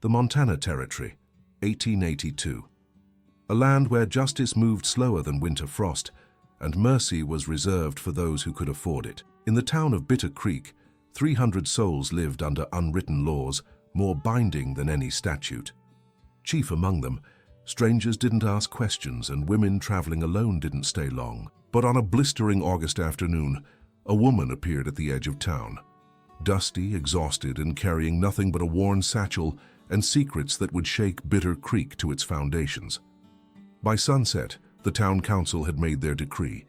The Montana Territory, 1882. A land where justice moved slower than winter frost, and mercy was reserved for those who could afford it. In the town of Bitter Creek, 300 souls lived under unwritten laws, more binding than any statute. Chief among them, strangers didn't ask questions and women traveling alone didn't stay long. But on a blistering August afternoon, a woman appeared at the edge of town. Dusty, exhausted, and carrying nothing but a worn satchel and secrets that would shake Bitter Creek to its foundations. By sunset, the town council had made their decree.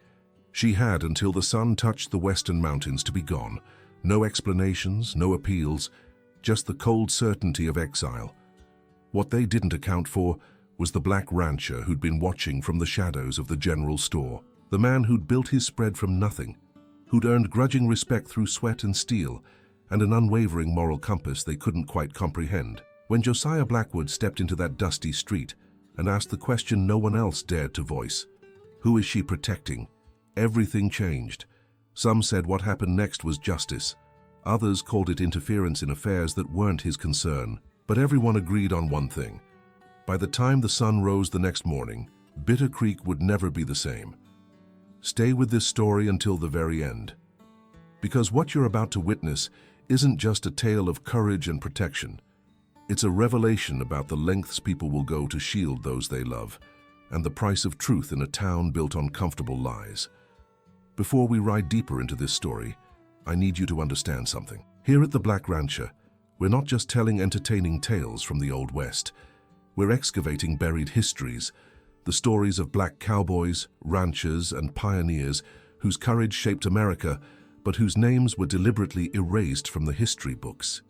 She had until the sun touched the western mountains to be gone. No explanations, no appeals, just the cold certainty of exile. What they didn't account for was the black rancher who'd been watching from the shadows of the general store. The man who'd built his spread from nothing, who'd earned grudging respect through sweat and steel, and an unwavering moral compass they couldn't quite comprehend. When Josiah Blackwood stepped into that dusty street and asked the question no one else dared to voice, who is she protecting? Everything changed. Some said what happened next was justice. Others called it interference in affairs that weren't his concern. But everyone agreed on one thing. By the time the sun rose the next morning, Bitter Creek would never be the same. Stay with this story until the very end. Because what you're about to witness isn't just a tale of courage and protection. It's a revelation about the lengths people will go to shield those they love, and the price of truth in a town built on comfortable lies. Before we ride deeper into this story, I need you to understand something. Here at the Black Rancher, we're not just telling entertaining tales from the Old West. We're excavating buried histories, the stories of black cowboys, ranchers, and pioneers whose courage shaped America, but whose names were deliberately erased from the history books.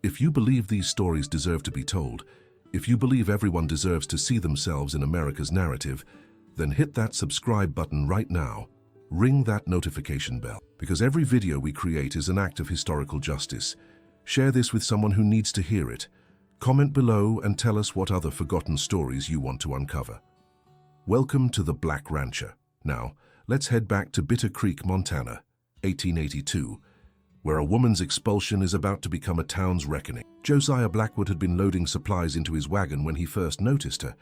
If you believe these stories deserve to be told, if you believe everyone deserves to see themselves in America's narrative, then hit that subscribe button right now. Ring that notification bell, because every video we create is an act of historical justice. Share this with someone who needs to hear it. Comment below and tell us what other forgotten stories you want to uncover. Welcome to the Black Rancher. Now, let's head back to Bitter Creek, Montana, 1882, where a woman's expulsion is about to become a town's reckoning. Josiah Blackwood had been loading supplies into his wagon when he first noticed her,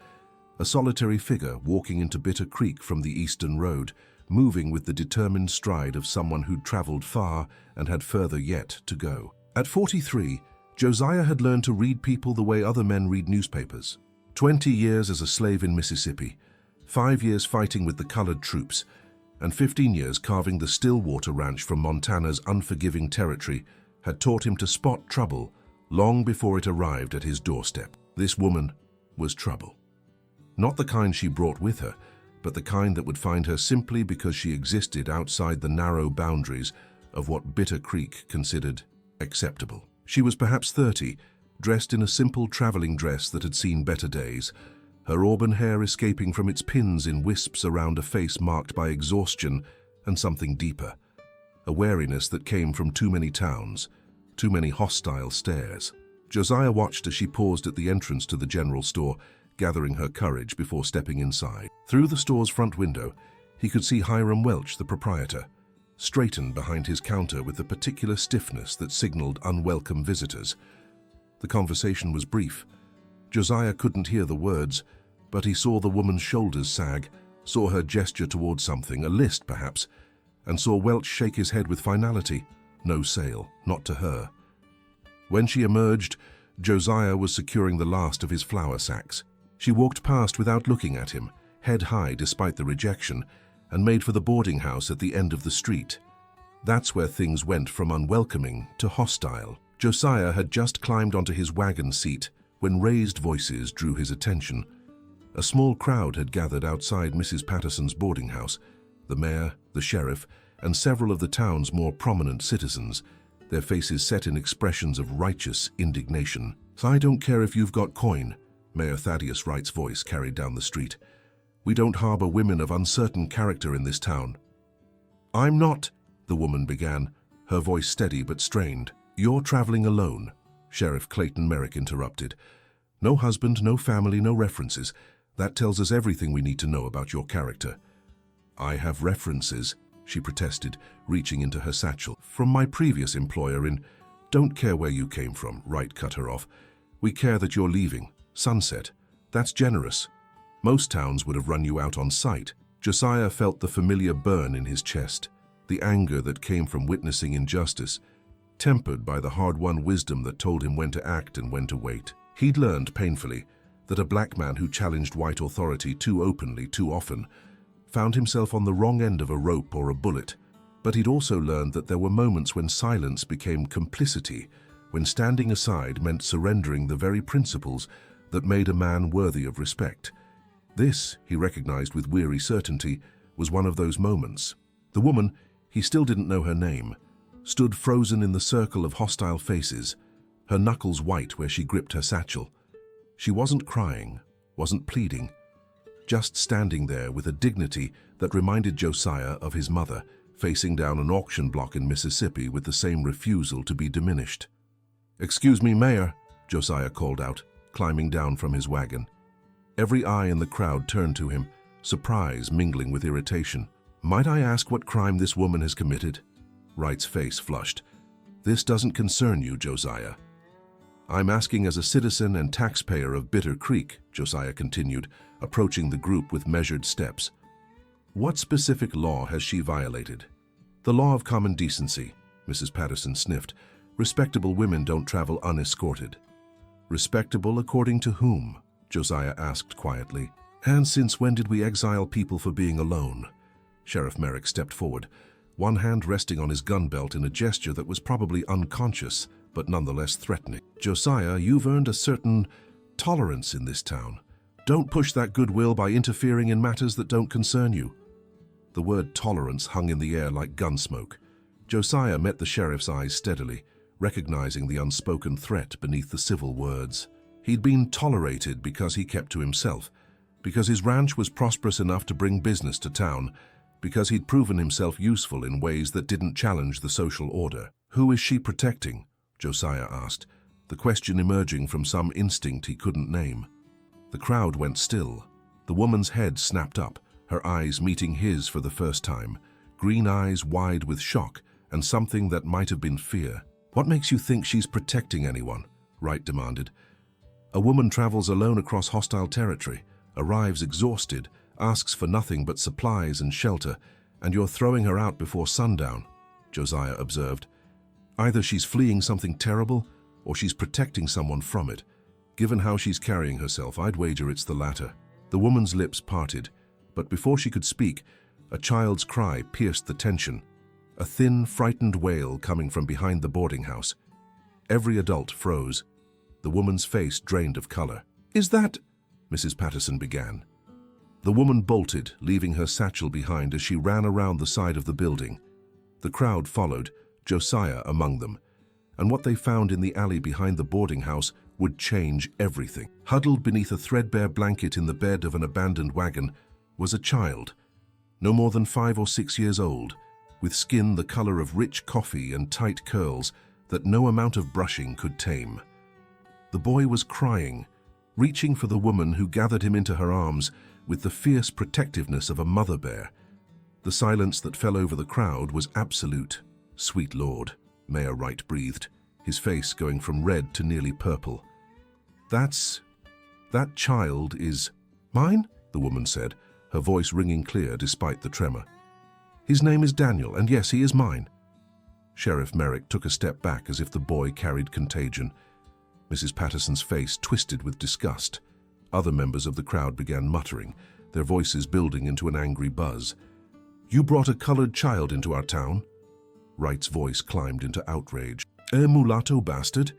a solitary figure walking into Bitter Creek from the eastern road, moving with the determined stride of someone who'd traveled far and had further yet to go. At 43, Josiah had learned to read people the way other men read newspapers. 20 years as a slave in Mississippi, 5 years fighting with the colored troops, and 15 years carving the Stillwater Ranch from Montana's unforgiving territory had taught him to spot trouble long before it arrived at his doorstep. This woman was trouble. Not the kind she brought with her, but the kind that would find her simply because she existed outside the narrow boundaries of what Bitter Creek considered acceptable. She was perhaps 30, dressed in a simple traveling dress that had seen better days, her auburn hair escaping from its pins in wisps around a face marked by exhaustion and something deeper, a wariness that came from too many towns, too many hostile stares. Josiah watched as she paused at the entrance to the general store, gathering her courage before stepping inside. Through the store's front window, he could see Hiram Welch, the proprietor, straightened behind his counter with the particular stiffness that signaled unwelcome visitors. The conversation was brief. Josiah couldn't hear the words, but he saw the woman's shoulders sag, saw her gesture towards something, a list perhaps, and saw Welch shake his head with finality. No sale, not to her. When she emerged, Josiah was securing the last of his flour sacks. She walked past without looking at him, head high despite the rejection, and made for the boarding house at the end of the street. That's where things went from unwelcoming to hostile. Josiah had just climbed onto his wagon seat when raised voices drew his attention. A small crowd had gathered outside Mrs. Patterson's boarding house, the mayor, the sheriff, and several of the town's more prominent citizens, their faces set in expressions of righteous indignation. "I don't care if you've got coin," Mayor Thaddeus Wright's voice carried down the street. "We don't harbor women of uncertain character in this town." "I'm not," the woman began, her voice steady but strained. "You're traveling alone," Sheriff Clayton Merrick interrupted. "No husband, no family, no references. That tells us everything we need to know about your character." "I have references," she protested, reaching into her satchel. "From my previous employer in—" "Don't care where you came from," Wright cut her off. We care that you're leaving. Sunset. That's generous. Most towns would have run you out on sight. Josiah felt the familiar burn in his chest, the anger that came from witnessing injustice, tempered by the hard-won wisdom that told him when to act and when to wait. He'd learned painfully that a black man who challenged white authority too openly, too often, found himself on the wrong end of a rope or a bullet. But he'd also learned that there were moments when silence became complicity, when standing aside meant surrendering the very principles that made a man worthy of respect. This, he recognized with weary certainty, was one of those moments. The woman, he still didn't know her name, stood frozen in the circle of hostile faces, her knuckles white where she gripped her satchel. She wasn't crying, wasn't pleading, just standing there with a dignity that reminded Josiah of his mother, facing down an auction block in Mississippi with the same refusal to be diminished. "Excuse me, Mayor," Josiah called out, climbing down from his wagon. Every eye in the crowd turned to him, surprise mingling with irritation. "Might I ask what crime this woman has committed?" Wright's face flushed. "This doesn't concern you, Josiah." "I'm asking as a citizen and taxpayer of Bitter Creek," Josiah continued, approaching the group with measured steps. "What specific law has she violated?" "The law of common decency," Mrs. Patterson sniffed. "Respectable women don't travel unescorted." "Respectable according to whom?" Josiah asked quietly. "And since when did we exile people for being alone?" Sheriff Merrick stepped forward, one hand resting on his gun belt in a gesture that was probably unconscious, but nonetheless threatening. "Josiah, you've earned a certain tolerance in this town. Don't push that goodwill by interfering in matters that don't concern you." The word tolerance hung in the air like gun smoke. Josiah met the sheriff's eyes steadily, recognizing the unspoken threat beneath the civil words. He'd been tolerated because he kept to himself, because his ranch was prosperous enough to bring business to town, because he'd proven himself useful in ways that didn't challenge the social order. "Who is she protecting?" Josiah asked, the question emerging from some instinct he couldn't name. The crowd went still. The woman's head snapped up, her eyes meeting his for the first time, green eyes wide with shock and something that might have been fear. "What makes you think she's protecting anyone?" Wright demanded. "A woman travels alone across hostile territory, arrives exhausted, asks for nothing but supplies and shelter, and you're throwing her out before sundown," Josiah observed. "Either she's fleeing something terrible, or she's protecting someone from it. Given how she's carrying herself, I'd wager it's the latter." The woman's lips parted, but before she could speak, a child's cry pierced the tension, a thin, frightened wail coming from behind the boarding house. Every adult froze. The woman's face drained of color. "Is that—" Mrs. Patterson began. The woman bolted, leaving her satchel behind as she ran around the side of the building. The crowd followed, Josiah among them, and what they found in the alley behind the boarding house would change everything. Huddled beneath a threadbare blanket in the bed of an abandoned wagon was a child, no more than 5 or 6 years old, with skin the color of rich coffee and tight curls that no amount of brushing could tame. The boy was crying, reaching for the woman who gathered him into her arms with the fierce protectiveness of a mother bear. The silence that fell over the crowd was absolute. "Sweet Lord," Mayor Wright breathed, his face going from red to nearly purple. That child is—" "Mine?" the woman said, her voice ringing clear despite the tremor. "His name is Daniel, and yes, he is mine." Sheriff Merrick took a step back as if the boy carried contagion. Mrs. Patterson's face twisted with disgust. Other members of the crowd began muttering, their voices building into an angry buzz. "You brought a colored child into our town?" Wright's voice climbed into outrage. "A mulatto bastard?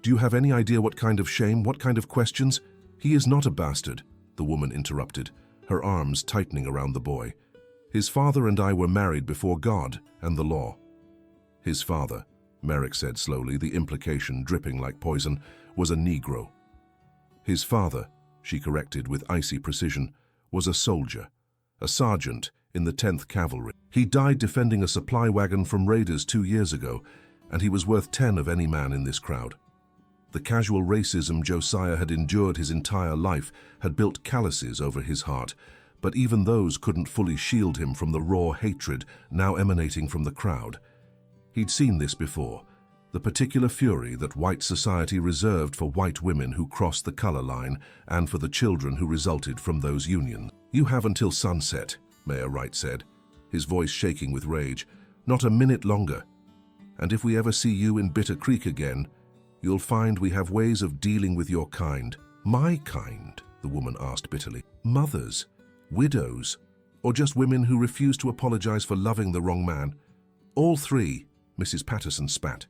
Do you have any idea what kind of shame, what kind of questions?" "He is not a bastard," the woman interrupted, her arms tightening around the boy. "His father and I were married before God and the law." "His father," Merrick said slowly, the implication dripping like poison, "was a Negro." "His father," she corrected with icy precision, "was a soldier, a sergeant in the 10th Cavalry. He died defending a supply wagon from raiders 2 years ago, and he was worth 10 of any man in this crowd." The casual racism Josiah had endured his entire life had built calluses over his heart, but even those couldn't fully shield him from the raw hatred now emanating from the crowd. He'd seen this before, the particular fury that white society reserved for white women who crossed the color line and for the children who resulted from those unions. "You have until sunset," Mayor Wright said, his voice shaking with rage. "Not a minute longer. And if we ever see you in Bitter Creek again, you'll find we have ways of dealing with your kind." "My kind?" the woman asked bitterly. "Mothers, widows, or just women who refuse to apologize for loving the wrong man?" "All three," Mrs. Patterson spat.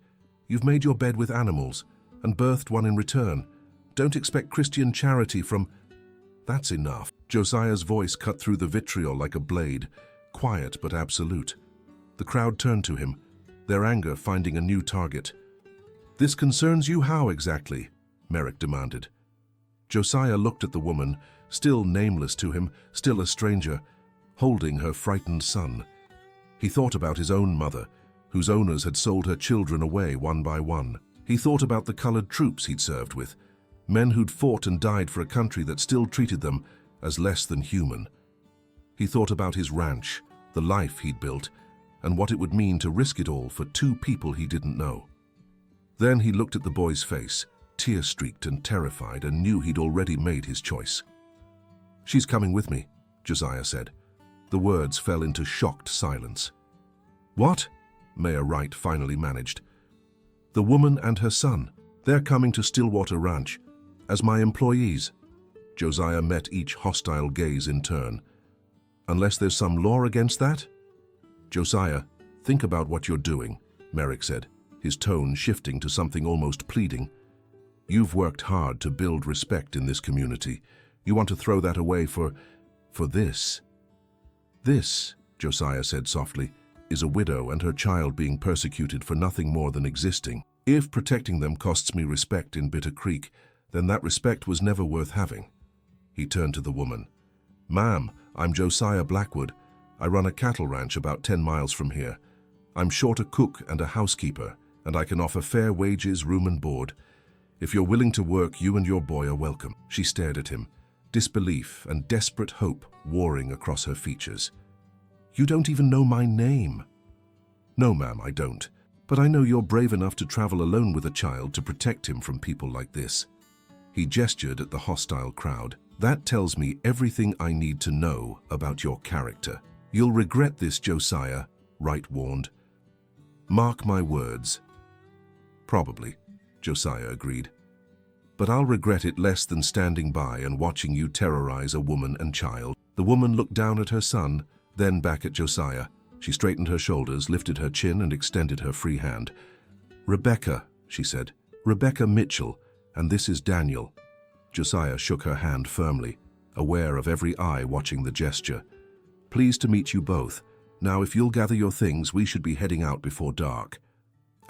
"You've made your bed with animals and birthed one in return. Don't expect Christian charity from—" "That's enough." Josiah's voice cut through the vitriol like a blade, quiet but absolute. The crowd turned to him, their anger finding a new target. "This concerns you how exactly?" Merrick demanded. Josiah looked at the woman, still nameless to him, still a stranger, holding her frightened son. He thought about his own mother, whose owners had sold her children away one by one. He thought about the colored troops he'd served with, men who'd fought and died for a country that still treated them as less than human. He thought about his ranch, the life he'd built, and what it would mean to risk it all for two people he didn't know. Then he looked at the boy's face, tear-streaked and terrified, and knew he'd already made his choice. "She's coming with me," Josiah said. The words fell into shocked silence. "What?" Mayor Wright finally managed. "The woman and her son. They're coming to Stillwater Ranch as my employees." Josiah met each hostile gaze in turn. "Unless there's some law against that?" "Josiah, think about what you're doing," Merrick said, his tone shifting to something almost pleading. "You've worked hard to build respect in this community. You want to throw that away for this?" "This," Josiah said softly, "is a widow and her child being persecuted for nothing more than existing. If protecting them costs me respect in Bitter Creek, then that respect was never worth having." He turned to the woman. "Ma'am, I'm Josiah Blackwood. I run a cattle ranch about 10 miles from here. I'm short a cook and a housekeeper, and I can offer fair wages, room and board. If you're willing to work, you and your boy are welcome." She stared at him, disbelief and desperate hope warring across her features. "You don't even know my name." "No, ma'am, I don't. But I know you're brave enough to travel alone with a child to protect him from people like this." He gestured at the hostile crowd. "That tells me everything I need to know about your character. You'll regret this, Josiah," Wright warned. "Mark my words." "Probably," Josiah agreed. "But I'll regret it less than standing by and watching you terrorize a woman and child." The woman looked down at her son, then back at Josiah. She straightened her shoulders, lifted her chin, and extended her free hand. "Rebecca," she said. "Rebecca Mitchell, and this is Daniel." Josiah shook her hand firmly, aware of every eye watching the gesture. "Pleased to meet you both. Now, if you'll gather your things, we should be heading out before dark."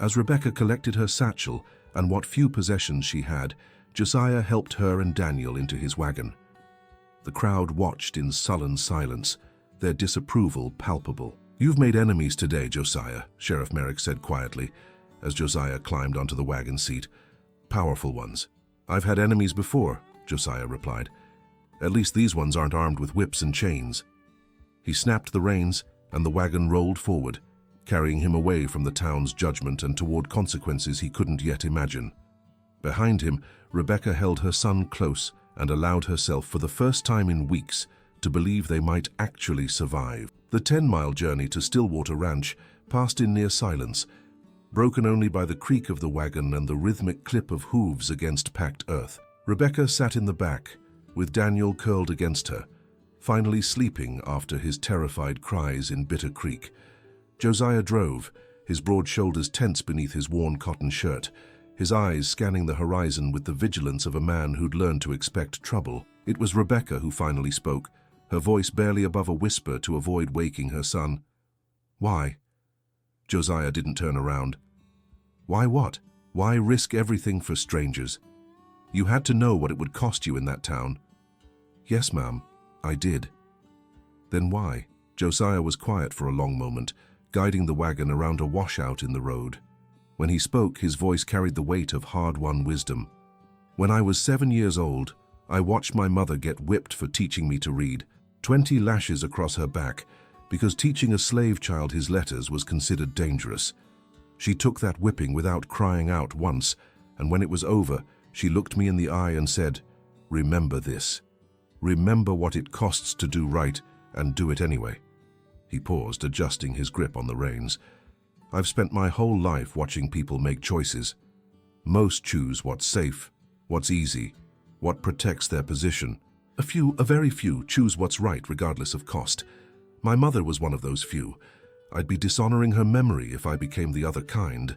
As Rebecca collected her satchel and what few possessions she had, Josiah helped her and Daniel into his wagon. The crowd watched in sullen silence, their disapproval palpable. "You've made enemies today, Josiah," Sheriff Merrick said quietly, as Josiah climbed onto the wagon seat. "Powerful ones." "I've had enemies before," Josiah replied. "At least these ones aren't armed with whips and chains." He snapped the reins, and the wagon rolled forward, carrying him away from the town's judgment and toward consequences he couldn't yet imagine. Behind him, Rebecca held her son close and allowed herself for the first time in weeks to believe they might actually survive. The 10-mile journey to Stillwater Ranch passed in near silence, broken only by the creak of the wagon and the rhythmic clip of hooves against packed earth. Rebecca sat in the back, with Daniel curled against her, finally sleeping after his terrified cries in Bitter Creek. Josiah drove, his broad shoulders tense beneath his worn cotton shirt, his eyes scanning the horizon with the vigilance of a man who'd learned to expect trouble. It was Rebecca who finally spoke, her voice barely above a whisper to avoid waking her son. "Why?" Josiah didn't turn around. "Why what? Why risk everything for strangers? You had to know what it would cost you in that town." "Yes, ma'am, I did." "Then why?" Josiah was quiet for a long moment, guiding the wagon around a washout in the road. When he spoke, his voice carried the weight of hard-won wisdom. "When I was 7 years old, I watched my mother get whipped for teaching me to read, 20 lashes across her back, because teaching a slave child his letters was considered dangerous. She took that whipping without crying out once, and when it was over, she looked me in the eye and said, "Remember this. Remember what it costs to do right and do it anyway." He paused, adjusting his grip on the reins. "I've spent my whole life watching people make choices. Most choose what's safe, what's easy, what protects their position. A very few, choose what's right regardless of cost. My mother was one of those few. I'd be dishonoring her memory if I became the other kind."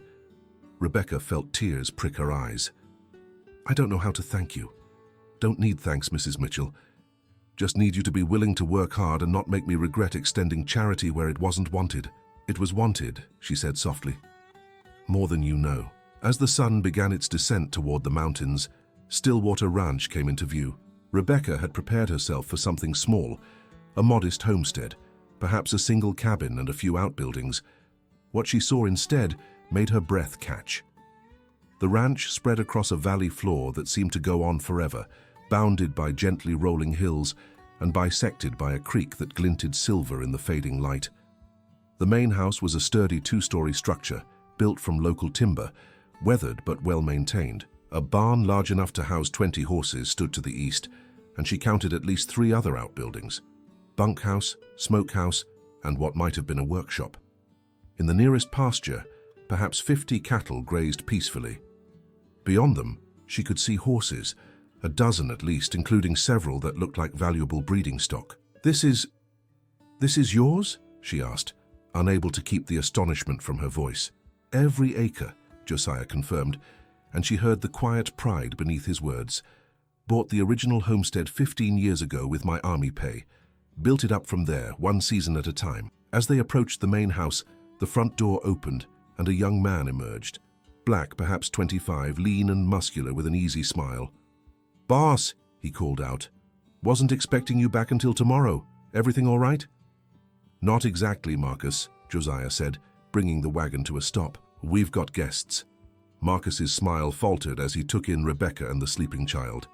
Rebecca felt tears prick her eyes. "I don't know how to thank you." "Don't need thanks, Mrs. Mitchell. Just need you to be willing to work hard and not make me regret extending charity where it wasn't wanted." "It was wanted," she said softly. "More than you know." As the sun began its descent toward the mountains, Stillwater Ranch came into view. Rebecca had prepared herself for something small, a modest homestead, perhaps a single cabin and a few outbuildings. What she saw instead made her breath catch. The ranch spread across a valley floor that seemed to go on forever, bounded by gently rolling hills and bisected by a creek that glinted silver in the fading light. The main house was a sturdy two-story structure, built from local timber, weathered but well-maintained. A barn large enough to house 20 horses stood to the east, and she counted at least 3 other outbuildings: bunkhouse, smokehouse, and what might have been a workshop. In the nearest pasture, perhaps 50 cattle grazed peacefully. Beyond them, she could see horses, a dozen at least, including several that looked like valuable breeding stock. This is yours?" she asked, unable to keep the astonishment from her voice. "Every acre," Josiah confirmed, and she heard the quiet pride beneath his words. "Bought the original homestead 15 years ago with my army pay. Built it up from there, one season at a time." As they approached the main house, the front door opened and a young man emerged. Black, perhaps 25, lean and muscular with an easy smile. "Boss," he called out. "Wasn't expecting you back until tomorrow. Everything all right?" "Not exactly, Marcus," Josiah said, bringing the wagon to a stop. "We've got guests." Marcus's smile faltered as he took in Rebecca and the sleeping child.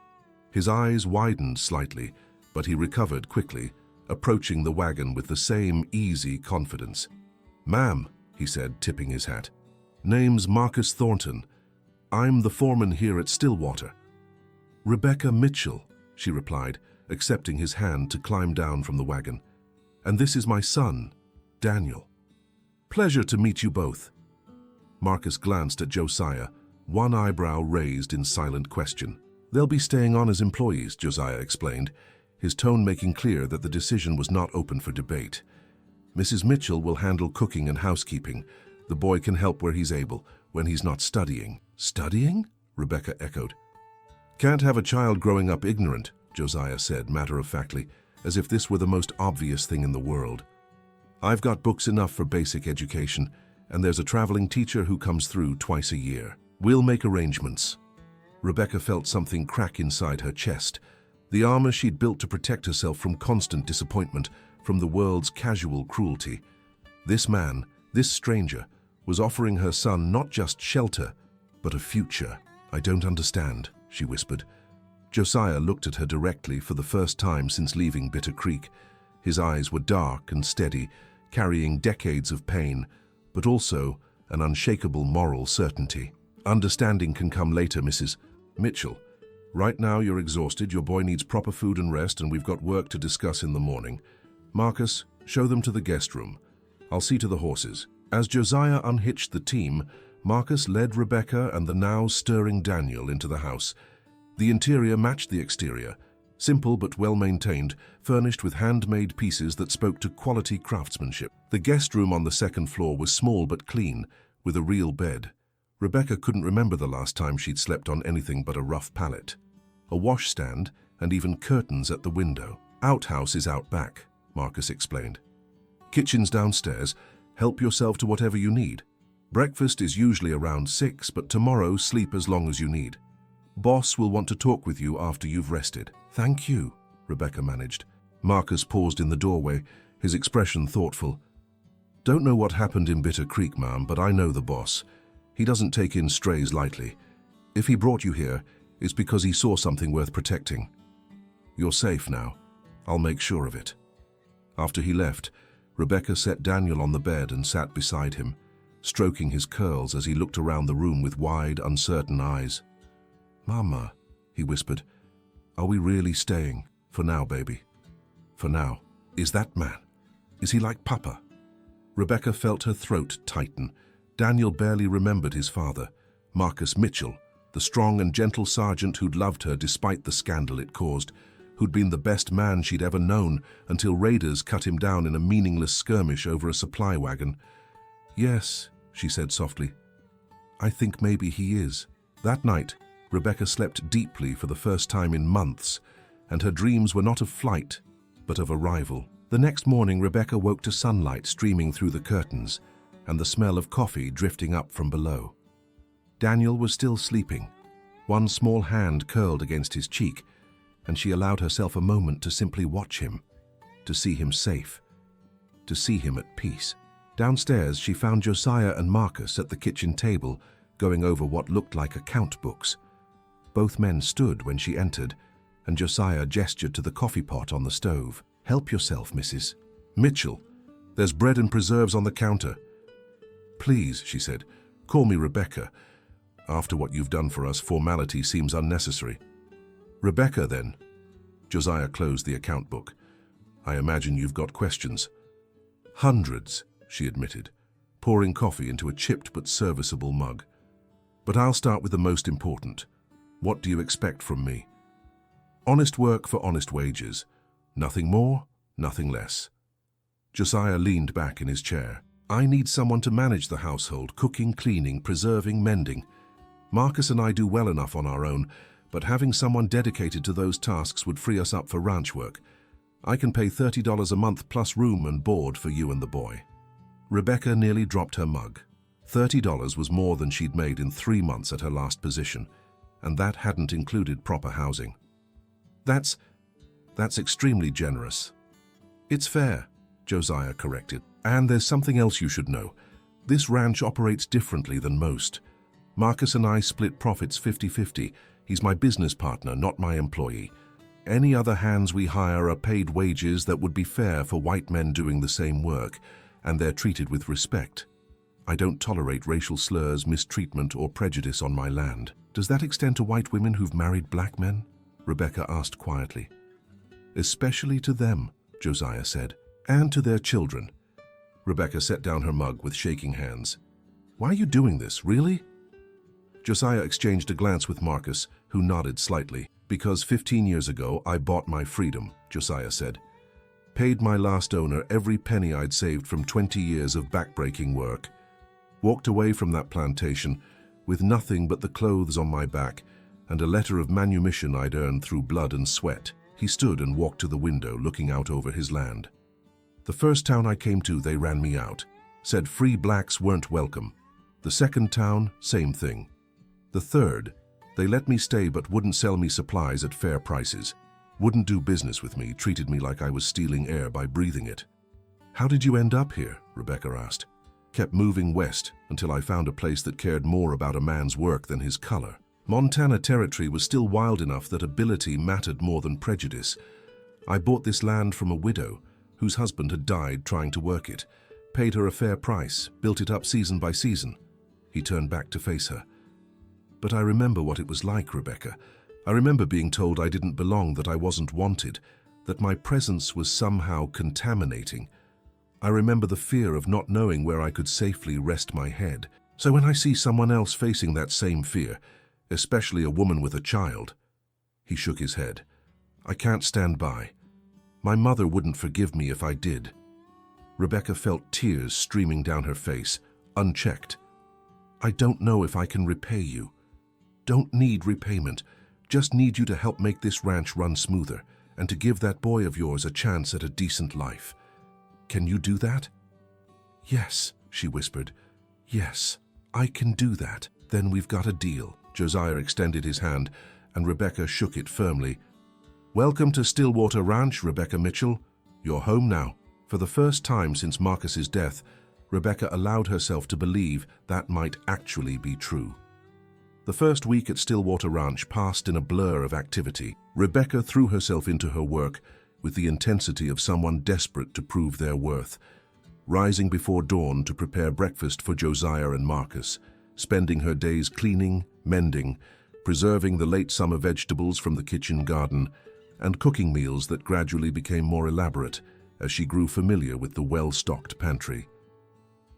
His eyes widened slightly, but he recovered quickly, approaching the wagon with the same easy confidence. "Ma'am," he said, tipping his hat. "Name's Marcus Thornton. I'm the foreman here at Stillwater." "Rebecca Mitchell," she replied, accepting his hand to climb down from the wagon. "And this is my son, Daniel. Pleasure to meet you both." Marcus glanced at Josiah, one eyebrow raised in silent question. "They'll be staying on as employees," Josiah explained, his tone making clear that the decision was not open for debate. "Mrs. Mitchell will handle cooking and housekeeping. The boy can help where he's able, when he's not studying." "Studying?" Rebecca echoed. "Can't have a child growing up ignorant," Josiah said matter-of-factly, as if this were the most obvious thing in the world. "I've got books enough for basic education, and there's a traveling teacher who comes through twice a year. We'll make arrangements." Rebecca felt something crack inside her chest, the armor she'd built to protect herself from constant disappointment, from the world's casual cruelty. This man, this stranger, was offering her son not just shelter, but a future. "I don't understand," she whispered. Josiah looked at her directly for the first time since leaving Bitter Creek. His eyes were dark and steady, carrying decades of pain, but also an unshakable moral certainty. "Understanding can come later, Mrs. Mitchell. Right now you're exhausted, your boy needs proper food and rest, and we've got work to discuss in the morning. Marcus, show them to the guest room. I'll see to the horses." As Josiah unhitched the team, Marcus led Rebecca and the now stirring Daniel into the house. The interior matched the exterior, simple but well-maintained, furnished with handmade pieces that spoke to quality craftsmanship. The guest room on the second floor was small but clean, with a real bed. Rebecca couldn't remember the last time she'd slept on anything but a rough pallet. A washstand, and even curtains at the window. "Outhouse is out back," Marcus explained. "Kitchen's downstairs. Help yourself to whatever you need. Breakfast is usually around 6, but tomorrow sleep as long as you need. Boss will want to talk with you after you've rested." "Thank you," Rebecca managed. Marcus paused in the doorway, his expression thoughtful. "Don't know what happened in Bitter Creek, ma'am, but I know the boss. He doesn't take in strays lightly. If he brought you here, it's because he saw something worth protecting. You're safe now. I'll make sure of it." After he left, Rebecca set Daniel on the bed and sat beside him. stroking his curls as he looked around the room with wide, uncertain eyes. "Mama," he whispered, "are we really staying? For now, baby. For now. Is that man? Is he like Papa?" Rebecca felt her throat tighten. Daniel barely remembered his father, Marcus Mitchell, the strong and gentle sergeant who'd loved her despite the scandal it caused, who'd been the best man she'd ever known until raiders cut him down in a meaningless skirmish over a supply wagon. "Yes," she said softly. "I think maybe he is." That night, Rebecca slept deeply for the first time in months, and her dreams were not of flight, but of arrival. The next morning, Rebecca woke to sunlight streaming through the curtains and the smell of coffee drifting up from below. Daniel was still sleeping. One small hand curled against his cheek, and she allowed herself a moment to simply watch him, to see him safe, to see him at peace. Downstairs, she found Josiah and Marcus at the kitchen table, going over what looked like account books. Both men stood when she entered, and Josiah gestured to the coffee pot on the stove. "Help yourself, Mrs. Mitchell. There's bread and preserves on the counter." "Please," she said, "call me Rebecca. After what you've done for us, formality seems unnecessary." "Rebecca, then." Josiah closed the account book. "I imagine you've got questions." "Hundreds," she admitted, pouring coffee into a chipped but serviceable mug. "But I'll start with the most important. What do you expect from me?" "Honest work for honest wages. Nothing more, nothing less." Josiah leaned back in his chair. "I need someone to manage the household, cooking, cleaning, preserving, mending. Marcus and I do well enough on our own, but having someone dedicated to those tasks would free us up for ranch work. I can pay $30 a month plus room and board for you and the boy." Rebecca nearly dropped her mug. $30 was more than she'd made in 3 months at her last position, and that hadn't included proper housing. That's extremely generous." "It's fair," Josiah corrected. "And there's something else you should know. This ranch operates differently than most. Marcus and I split profits 50-50. He's my business partner, not my employee. Any other hands we hire are paid wages that would be fair for white men doing the same work, and they're treated with respect. I don't tolerate racial slurs, mistreatment, or prejudice on my land." "Does that extend to white women who've married black men?" Rebecca asked quietly. "Especially to them," Josiah said, "and to their children." Rebecca set down her mug with shaking hands. "Why are you doing this, really?" Josiah exchanged a glance with Marcus, who nodded slightly. "Because 15 years ago I bought my freedom," Josiah said. "Paid my last owner every penny I'd saved from 20 years of backbreaking work. Walked away from that plantation with nothing but the clothes on my back and a letter of manumission I'd earned through blood and sweat." He stood and walked to the window, looking out over his land. "The first town I came to, they ran me out. Said free blacks weren't welcome. The second town, same thing. The third, they let me stay but wouldn't sell me supplies at fair prices. Wouldn't do business with me, treated me like I was stealing air by breathing it." "How did you end up here?" Rebecca asked. "Kept moving west until I found a place that cared more about a man's work than his color. Montana territory was still wild enough that ability mattered more than prejudice. I bought this land from a widow whose husband had died trying to work it, paid her a fair price, built it up season by season." He turned back to face her. "But I remember what it was like, Rebecca. I remember being told I didn't belong, that I wasn't wanted, that my presence was somehow contaminating. I remember the fear of not knowing where I could safely rest my head. So when I see someone else facing that same fear, especially a woman with a child," he shook his head, "I can't stand by. My mother wouldn't forgive me if I did." Rebecca felt tears streaming down her face, unchecked. "I don't know if I can repay you. Don't need repayment. Just need you to help make this ranch run smoother and to give that boy of yours a chance at a decent life. Can you do that?" "Yes," she whispered. "Yes, I can do that. Then we've got a deal." Josiah extended his hand, and Rebecca shook it firmly. "Welcome to Stillwater Ranch, Rebecca Mitchell. You're home now." For the first time since Marcus's death, Rebecca allowed herself to believe that might actually be true. The first week at Stillwater Ranch passed in a blur of activity. Rebecca threw herself into her work with the intensity of someone desperate to prove their worth. rising before dawn to prepare breakfast for Josiah and Marcus, spending her days cleaning, mending, preserving the late summer vegetables from the kitchen garden, and cooking meals that gradually became more elaborate as she grew familiar with the well-stocked pantry.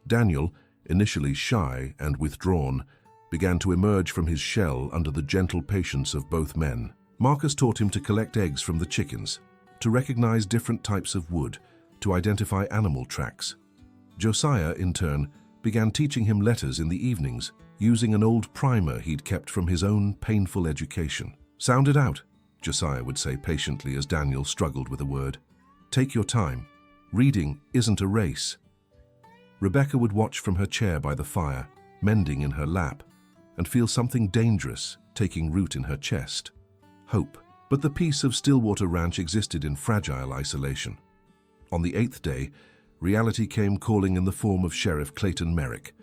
Daniel, initially shy and withdrawn, began to emerge from his shell under the gentle patience of both men. Marcus taught him to collect eggs from the chickens, to recognize different types of wood, to identify animal tracks. Josiah, in turn, began teaching him letters in the evenings, using an old primer he'd kept from his own painful education. "Sound it out," Josiah would say patiently as Daniel struggled with a word. "Take your time. Reading isn't a race." Rebecca would watch from her chair by the fire, mending in her lap, and feel something dangerous taking root in her chest. Hope. But the peace of Stillwater Ranch existed in fragile isolation. On the 8th day, reality came calling in the form of Sheriff Clayton Merrick.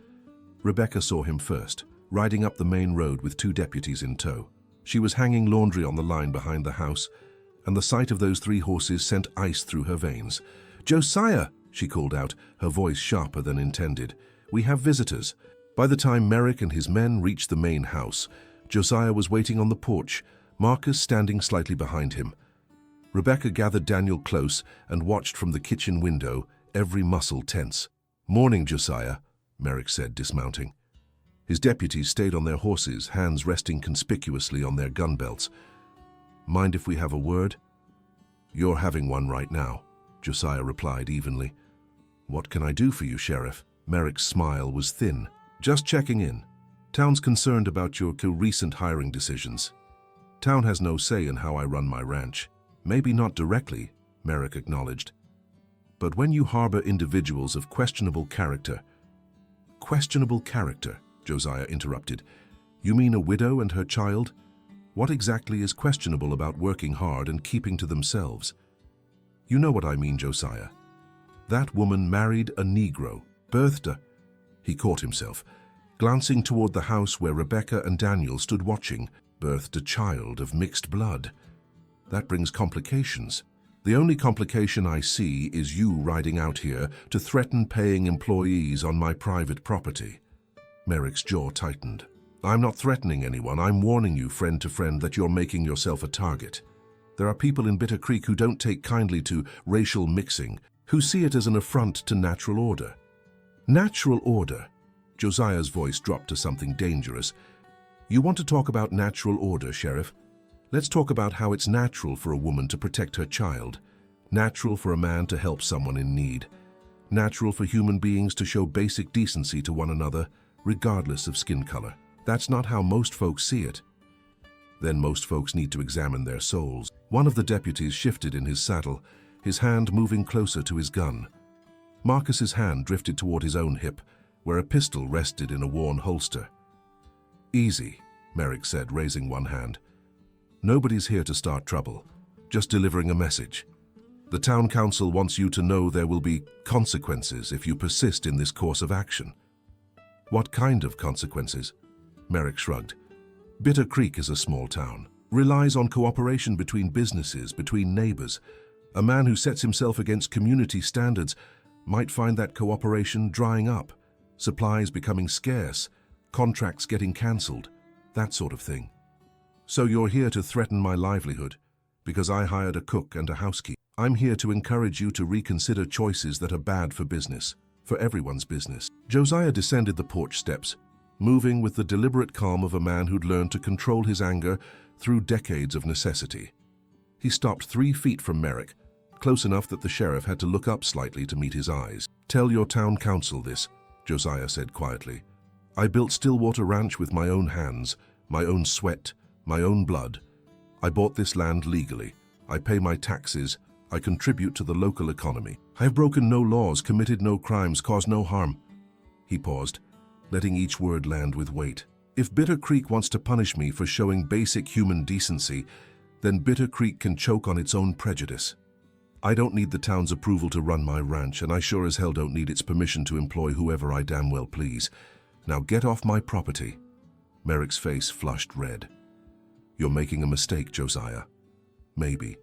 Rebecca saw him first, riding up the main road with 2 deputies in tow. She was hanging laundry on the line behind the house, and the sight of those 3 horses sent ice through her veins. "Josiah!" she called out, her voice sharper than intended. "We have visitors." By the time Merrick and his men reached the main house, Josiah was waiting on the porch, Marcus standing slightly behind him. Rebecca gathered Daniel close and watched from the kitchen window, every muscle tense. "Morning, Josiah," Merrick said, dismounting. His deputies stayed on their horses, hands resting conspicuously on their gun belts. "Mind if we have a word?" "You're having one right now," Josiah replied evenly. "What can I do for you, Sheriff?" Merrick's smile was thin. "Just checking in. Town's concerned about your recent hiring decisions. Town has no say in how I run my ranch." "Maybe not directly," Merrick acknowledged. "But when you harbor individuals of questionable character—" "Questionable character," Josiah interrupted. "You mean a widow and her child? What exactly is questionable about working hard and keeping to themselves?" "You know what I mean, Josiah. That woman married a Negro, birthed a—" He caught himself, glancing toward the house where Rebecca and Daniel stood watching, "birthed a child of mixed blood. That brings complications. The only complication I see is you riding out here to threaten paying employees on my private property." Merrick's jaw tightened. "I'm not threatening anyone. I'm warning you, friend to friend, that you're making yourself a target. There are people in Bitter Creek who don't take kindly to racial mixing, who see it as an affront to natural order." "Natural order?" Josiah's voice dropped to something dangerous. "You want to talk about natural order, Sheriff? Let's talk about how it's natural for a woman to protect her child, natural for a man to help someone in need, natural for human beings to show basic decency to one another, regardless of skin color. That's not how most folks see it." "Then most folks need to examine their souls." One of the deputies shifted in his saddle, his hand moving closer to his gun. Marcus's hand drifted toward his own hip, where a pistol rested in a worn holster. "Easy," Merrick said, raising one hand. "Nobody's here to start trouble, just delivering a message. The town council wants you to know there will be consequences if you persist in this course of action." "What kind of consequences?" Merrick shrugged. "Bitter Creek is a small town, relies on cooperation between businesses, between neighbors. A man who sets himself against community standards might find that cooperation drying up, supplies becoming scarce, contracts getting cancelled, that sort of thing. So you're here to threaten my livelihood because I hired a cook and a housekeeper. I'm here to encourage you to reconsider choices that are bad for business, for everyone's business." Josiah descended the porch steps, moving with the deliberate calm of a man who'd learned to control his anger through decades of necessity. He stopped 3 feet from Merrick, close enough that the sheriff had to look up slightly to meet his eyes. "Tell your town council this," Josiah said quietly. "I built Stillwater Ranch with my own hands, my own sweat, my own blood. I bought this land legally. I pay my taxes. I contribute to the local economy. I have broken no laws, committed no crimes, caused no harm." He paused, letting each word land with weight. "If Bitter Creek wants to punish me for showing basic human decency, then Bitter Creek can choke on its own prejudice. I don't need the town's approval to run my ranch, and I sure as hell don't need its permission to employ whoever I damn well please. Now get off my property." Merrick's face flushed red. "You're making a mistake, Josiah." "Maybe.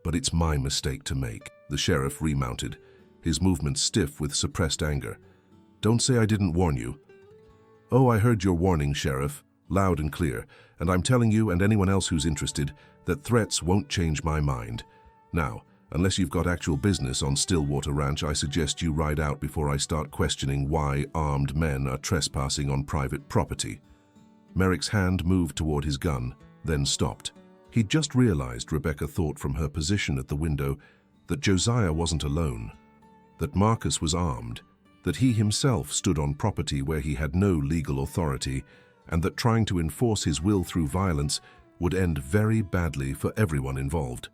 But it's my mistake to make." The sheriff remounted, his movements stiff with suppressed anger. "Don't say I didn't warn you." "Oh, I heard your warning, Sheriff, loud and clear, and I'm telling you and anyone else who's interested that threats won't change my mind. Now, unless you've got actual business on Stillwater Ranch, I suggest you ride out before I start questioning why armed men are trespassing on private property." Merrick's hand moved toward his gun, then stopped. He'd just realized, Rebecca thought from her position at the window, that Josiah wasn't alone, that Marcus was armed, that he himself stood on property where he had no legal authority, and that trying to enforce his will through violence would end very badly for everyone involved.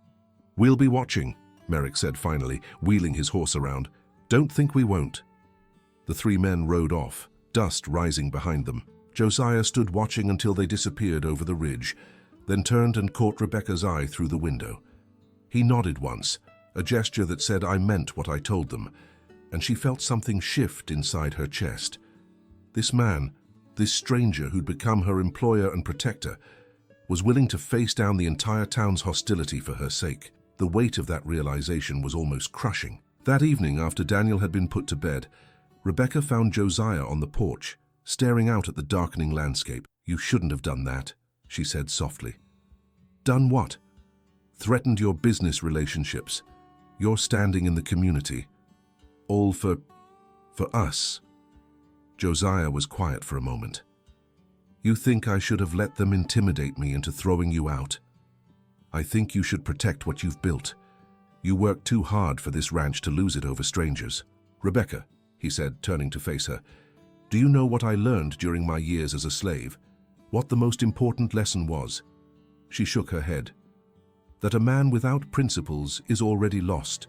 "We'll be watching," Merrick said finally, wheeling his horse around. "Don't think we won't." The three men rode off, dust rising behind them. Josiah stood watching until they disappeared over the ridge, then turned and caught Rebecca's eye through the window. He nodded once, a gesture that said, "I meant what I told them," and she felt something shift inside her chest. This man, this stranger who'd become her employer and protector, was willing to face down the entire town's hostility for her sake. The weight of that realization was almost crushing. That evening, after Daniel had been put to bed, Rebecca found Josiah on the porch, staring out at the darkening landscape. "You shouldn't have done that," she said softly. "Done what?" "Threatened your business relationships, your standing in the community. All for us." Josiah was quiet for a moment. "You think I should have let them intimidate me into throwing you out? I think you should protect what you've built. You worked too hard for this ranch to lose it over strangers." "Rebecca," he said, turning to face her, "do you know what I learned during my years as a slave? What the most important lesson was?" She shook her head. "That a man without principles is already lost.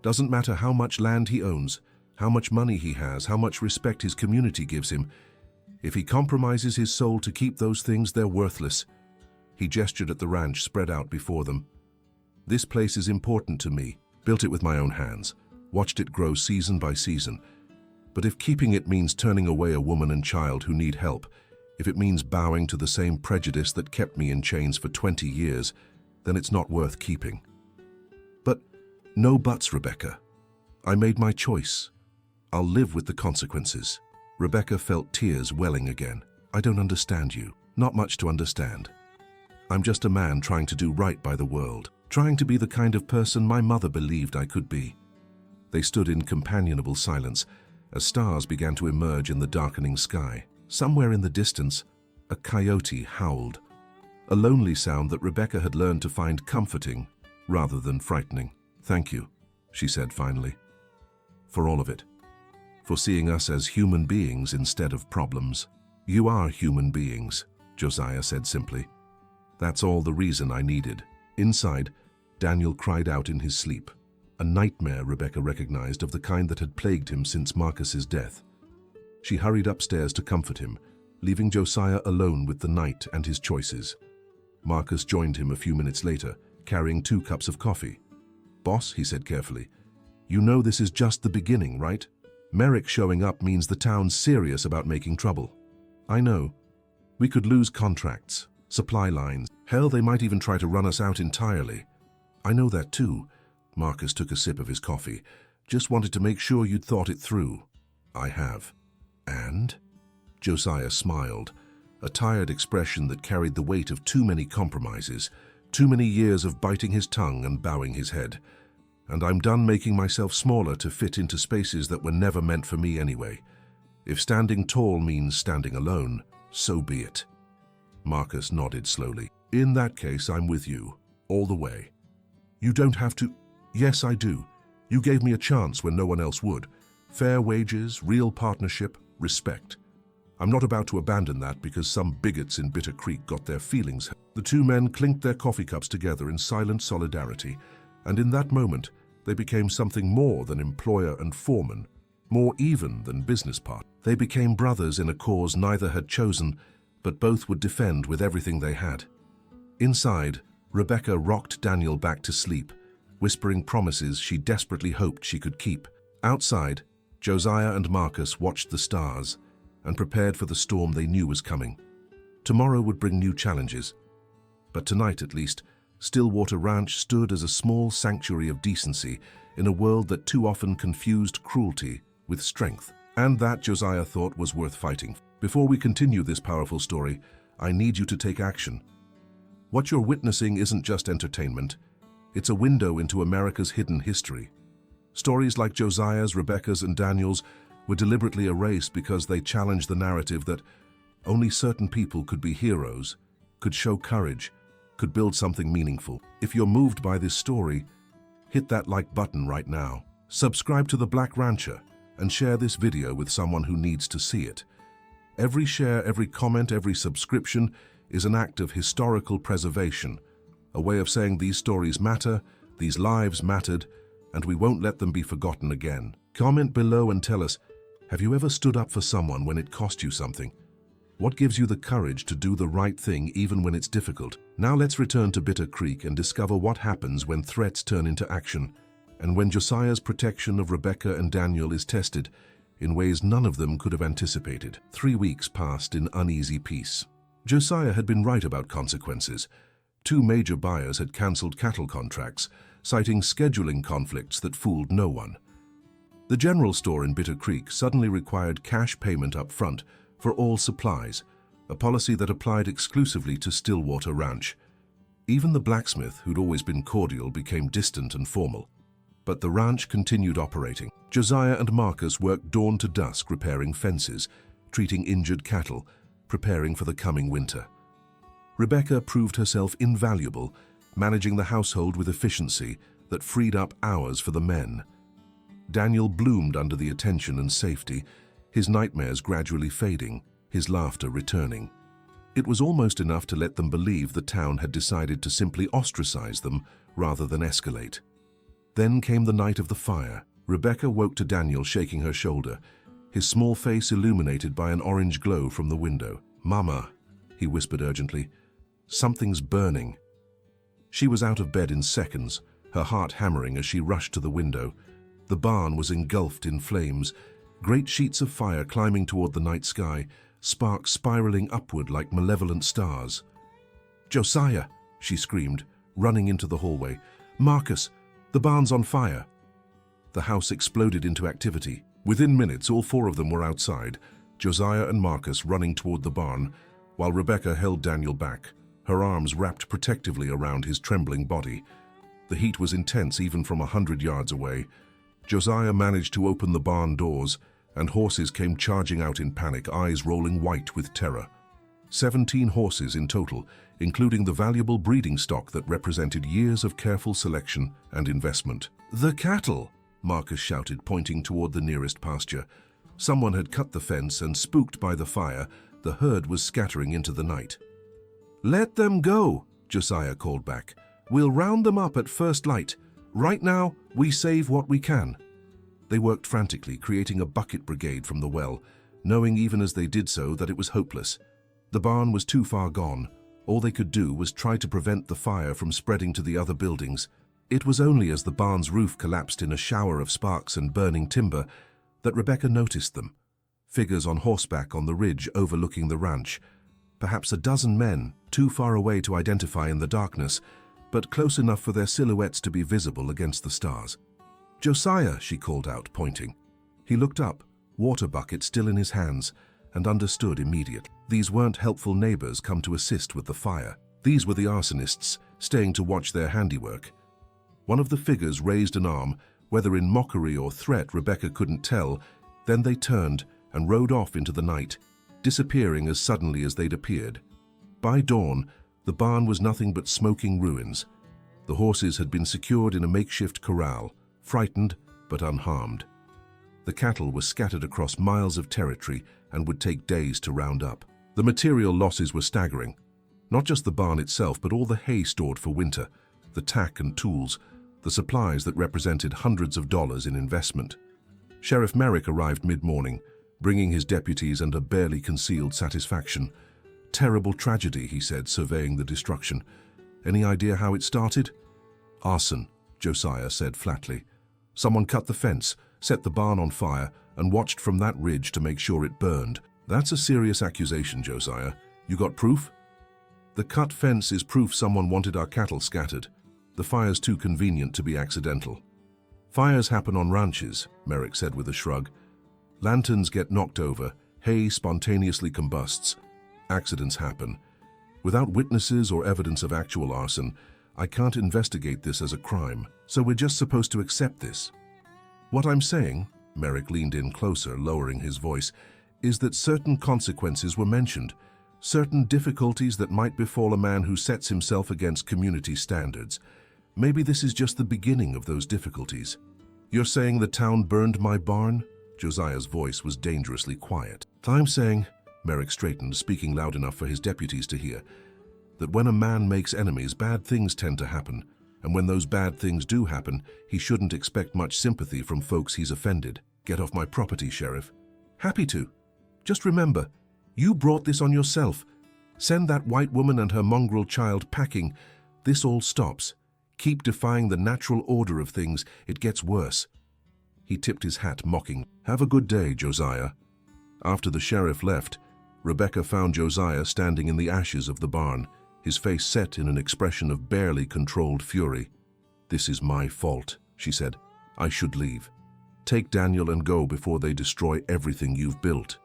Doesn't matter how much land he owns, how much money he has, how much respect his community gives him. If he compromises his soul to keep those things, they're worthless." He gestured at the ranch spread out before them. "This place is important to me. Built it with my own hands. Watched it grow season by season. But if keeping it means turning away a woman and child who need help, if it means bowing to the same prejudice that kept me in chains for 20 years, then it's not worth keeping." "But no buts, Rebecca. I made my choice. I'll live with the consequences." Rebecca felt tears welling again. "I don't understand you. Not much to understand. I'm just a man trying to do right by the world, trying to be the kind of person my mother believed I could be." They stood in companionable silence as stars began to emerge in the darkening sky. Somewhere in the distance, a coyote howled, a lonely sound that Rebecca had learned to find comforting rather than frightening. "Thank you," she said finally, "for all of it. For seeing us as human beings instead of problems." "You are human beings," Josiah said simply. "That's all the reason I needed." Inside, Daniel cried out in his sleep. A nightmare, Rebecca recognized, of the kind that had plagued him since Marcus's death. She hurried upstairs to comfort him, leaving Josiah alone with the night and his choices. Marcus joined him a few minutes later, carrying 2 cups of coffee. "Boss," he said carefully, "you know this is just the beginning, right? Merrick showing up means the town's serious about making trouble." "I know. We could lose contracts, supply lines. Hell, they might even try to run us out entirely." "I know that too." Marcus took a sip of his coffee. "Just wanted to make sure you'd thought it through." "I have." "And?" Josiah smiled, a tired expression that carried the weight of too many compromises, too many years of biting his tongue and bowing his head. "And I'm done making myself smaller to fit into spaces that were never meant for me anyway. If standing tall means standing alone, so be it." Marcus nodded slowly. "In that case, I'm with you, all the way. You don't have to—" "Yes, I do. You gave me a chance when no one else would. Fair wages, real partnership, respect. I'm not about to abandon that because some bigots in Bitter Creek got their feelings hurt." The 2 men clinked their coffee cups together in silent solidarity, and in that moment, they became something more than employer and foreman, more even than business partners. They became brothers in a cause neither had chosen, but both would defend with everything they had. Inside, Rebecca rocked Daniel back to sleep, whispering promises she desperately hoped she could keep. Outside, Josiah and Marcus watched the stars and prepared for the storm they knew was coming. Tomorrow would bring new challenges, but tonight at least, Stillwater Ranch stood as a small sanctuary of decency in a world that too often confused cruelty with strength. And that, Josiah thought, was worth fighting. Before we continue this powerful story, I need you to take action. What you're witnessing isn't just entertainment. It's a window into America's hidden history. Stories like Josiah's, Rebecca's, and Daniel's were deliberately erased because they challenged the narrative that only certain people could be heroes, could show courage, could build something meaningful. If you're moved by this story, hit that like button right now. Subscribe to The Black Rancher and share this video with someone who needs to see it. Every share, every comment, every subscription is an act of historical preservation, a way of saying these stories matter, these lives mattered, and we won't let them be forgotten again. Comment below and tell us, have you ever stood up for someone when it cost you something? What gives you the courage to do the right thing even when it's difficult? Now let's return to Bitter Creek and discover what happens when threats turn into action, and when Josiah's protection of Rebecca and Daniel is tested in ways none of them could have anticipated. 3 weeks passed in uneasy peace. Josiah had been right about consequences. 2 major buyers had cancelled cattle contracts, citing scheduling conflicts that fooled no one. The general store in Bitter Creek suddenly required cash payment up front for all supplies, a policy that applied exclusively to Stillwater Ranch. Even the blacksmith, who'd always been cordial, became distant and formal. But the ranch continued operating. Josiah and Marcus worked dawn to dusk repairing fences, treating injured cattle, preparing for the coming winter. Rebecca proved herself invaluable, managing the household with efficiency that freed up hours for the men. Daniel bloomed under the attention and safety, his nightmares gradually fading, his laughter returning. It was almost enough to let them believe the town had decided to simply ostracize them rather than escalate. Then came the night of the fire. Rebecca woke to Daniel shaking her shoulder, his small face illuminated by an orange glow from the window. "Mama," he whispered urgently, "something's burning." She was out of bed in seconds, her heart hammering as she rushed to the window. The barn was engulfed in flames, great sheets of fire climbing toward the night sky, sparks spiraling upward like malevolent stars. "Josiah!" she screamed, running into the hallway. "Marcus, the barn's on fire!" The house exploded into activity. Within minutes, all 4 of them were outside, Josiah and Marcus running toward the barn, while Rebecca held Daniel back, her arms wrapped protectively around his trembling body. The heat was intense even from 100 yards away. Josiah managed to open the barn doors, and horses came charging out in panic, eyes rolling white with terror. 17 horses in total, including the valuable breeding stock that represented years of careful selection and investment. "The cattle!" Marcus shouted, pointing toward the nearest pasture. Someone had cut the fence, and spooked by the fire, the herd was scattering into the night. "Let them go," Josiah called back. "We'll round them up at first light. Right now, we save what we can." They worked frantically, creating a bucket brigade from the well, knowing even as they did so that it was hopeless. The barn was too far gone. All they could do was try to prevent the fire from spreading to the other buildings. It was only as the barn's roof collapsed in a shower of sparks and burning timber that Rebecca noticed them. Figures on horseback on the ridge overlooking the ranch. Perhaps a dozen men, too far away to identify in the darkness, but close enough for their silhouettes to be visible against the stars. "Josiah," she called out, pointing. He looked up, water bucket still in his hands, and understood immediately. These weren't helpful neighbors come to assist with the fire. These were the arsonists, staying to watch their handiwork. One of the figures raised an arm, whether in mockery or threat Rebecca couldn't tell. Then they turned and rode off into the night, disappearing as suddenly as they'd appeared. By dawn, the barn was nothing but smoking ruins. The horses had been secured in a makeshift corral, frightened but unharmed. The cattle were scattered across miles of territory and would take days to round up. The material losses were staggering. Not just the barn itself, but all the hay stored for winter, the tack and tools, the supplies that represented hundreds of dollars in investment. Sheriff Merrick arrived mid-morning, bringing his deputies and a barely concealed satisfaction. "Terrible tragedy," he said, surveying the destruction. "Any idea how it started?" "Arson," Josiah said flatly. "Someone cut the fence, set the barn on fire, and watched from that ridge to make sure it burned." "That's a serious accusation, Josiah. You got proof?" "The cut fence is proof someone wanted our cattle scattered. The fire's too convenient to be accidental." Fires happen on ranches, Merrick said with a shrug. Lanterns get knocked over, hay spontaneously combusts. Accidents happen. Without witnesses or evidence of actual arson, I can't investigate this as a crime, so we're just supposed to accept this. What I'm saying, Merrick leaned in closer, lowering his voice, is that certain consequences were mentioned, certain difficulties that might befall a man who sets himself against community standards. Maybe this is just the beginning of those difficulties. You're saying the town burned my barn? Josiah's voice was dangerously quiet. I'm saying, Merrick straightened, speaking loud enough for his deputies to hear, that when a man makes enemies, bad things tend to happen, and when those bad things do happen, he shouldn't expect much sympathy from folks he's offended. Get off my property, Sheriff. Happy to. Just remember, you brought this on yourself. Send that white woman and her mongrel child packing. This all stops. Keep defying the natural order of things. It gets worse. He tipped his hat, mocking. Have a good day, Josiah. After the sheriff left, Rebecca found Josiah standing in the ashes of the barn, his face set in an expression of barely controlled fury. This is my fault, she said. I should leave. Take Daniel and go before they destroy everything you've built.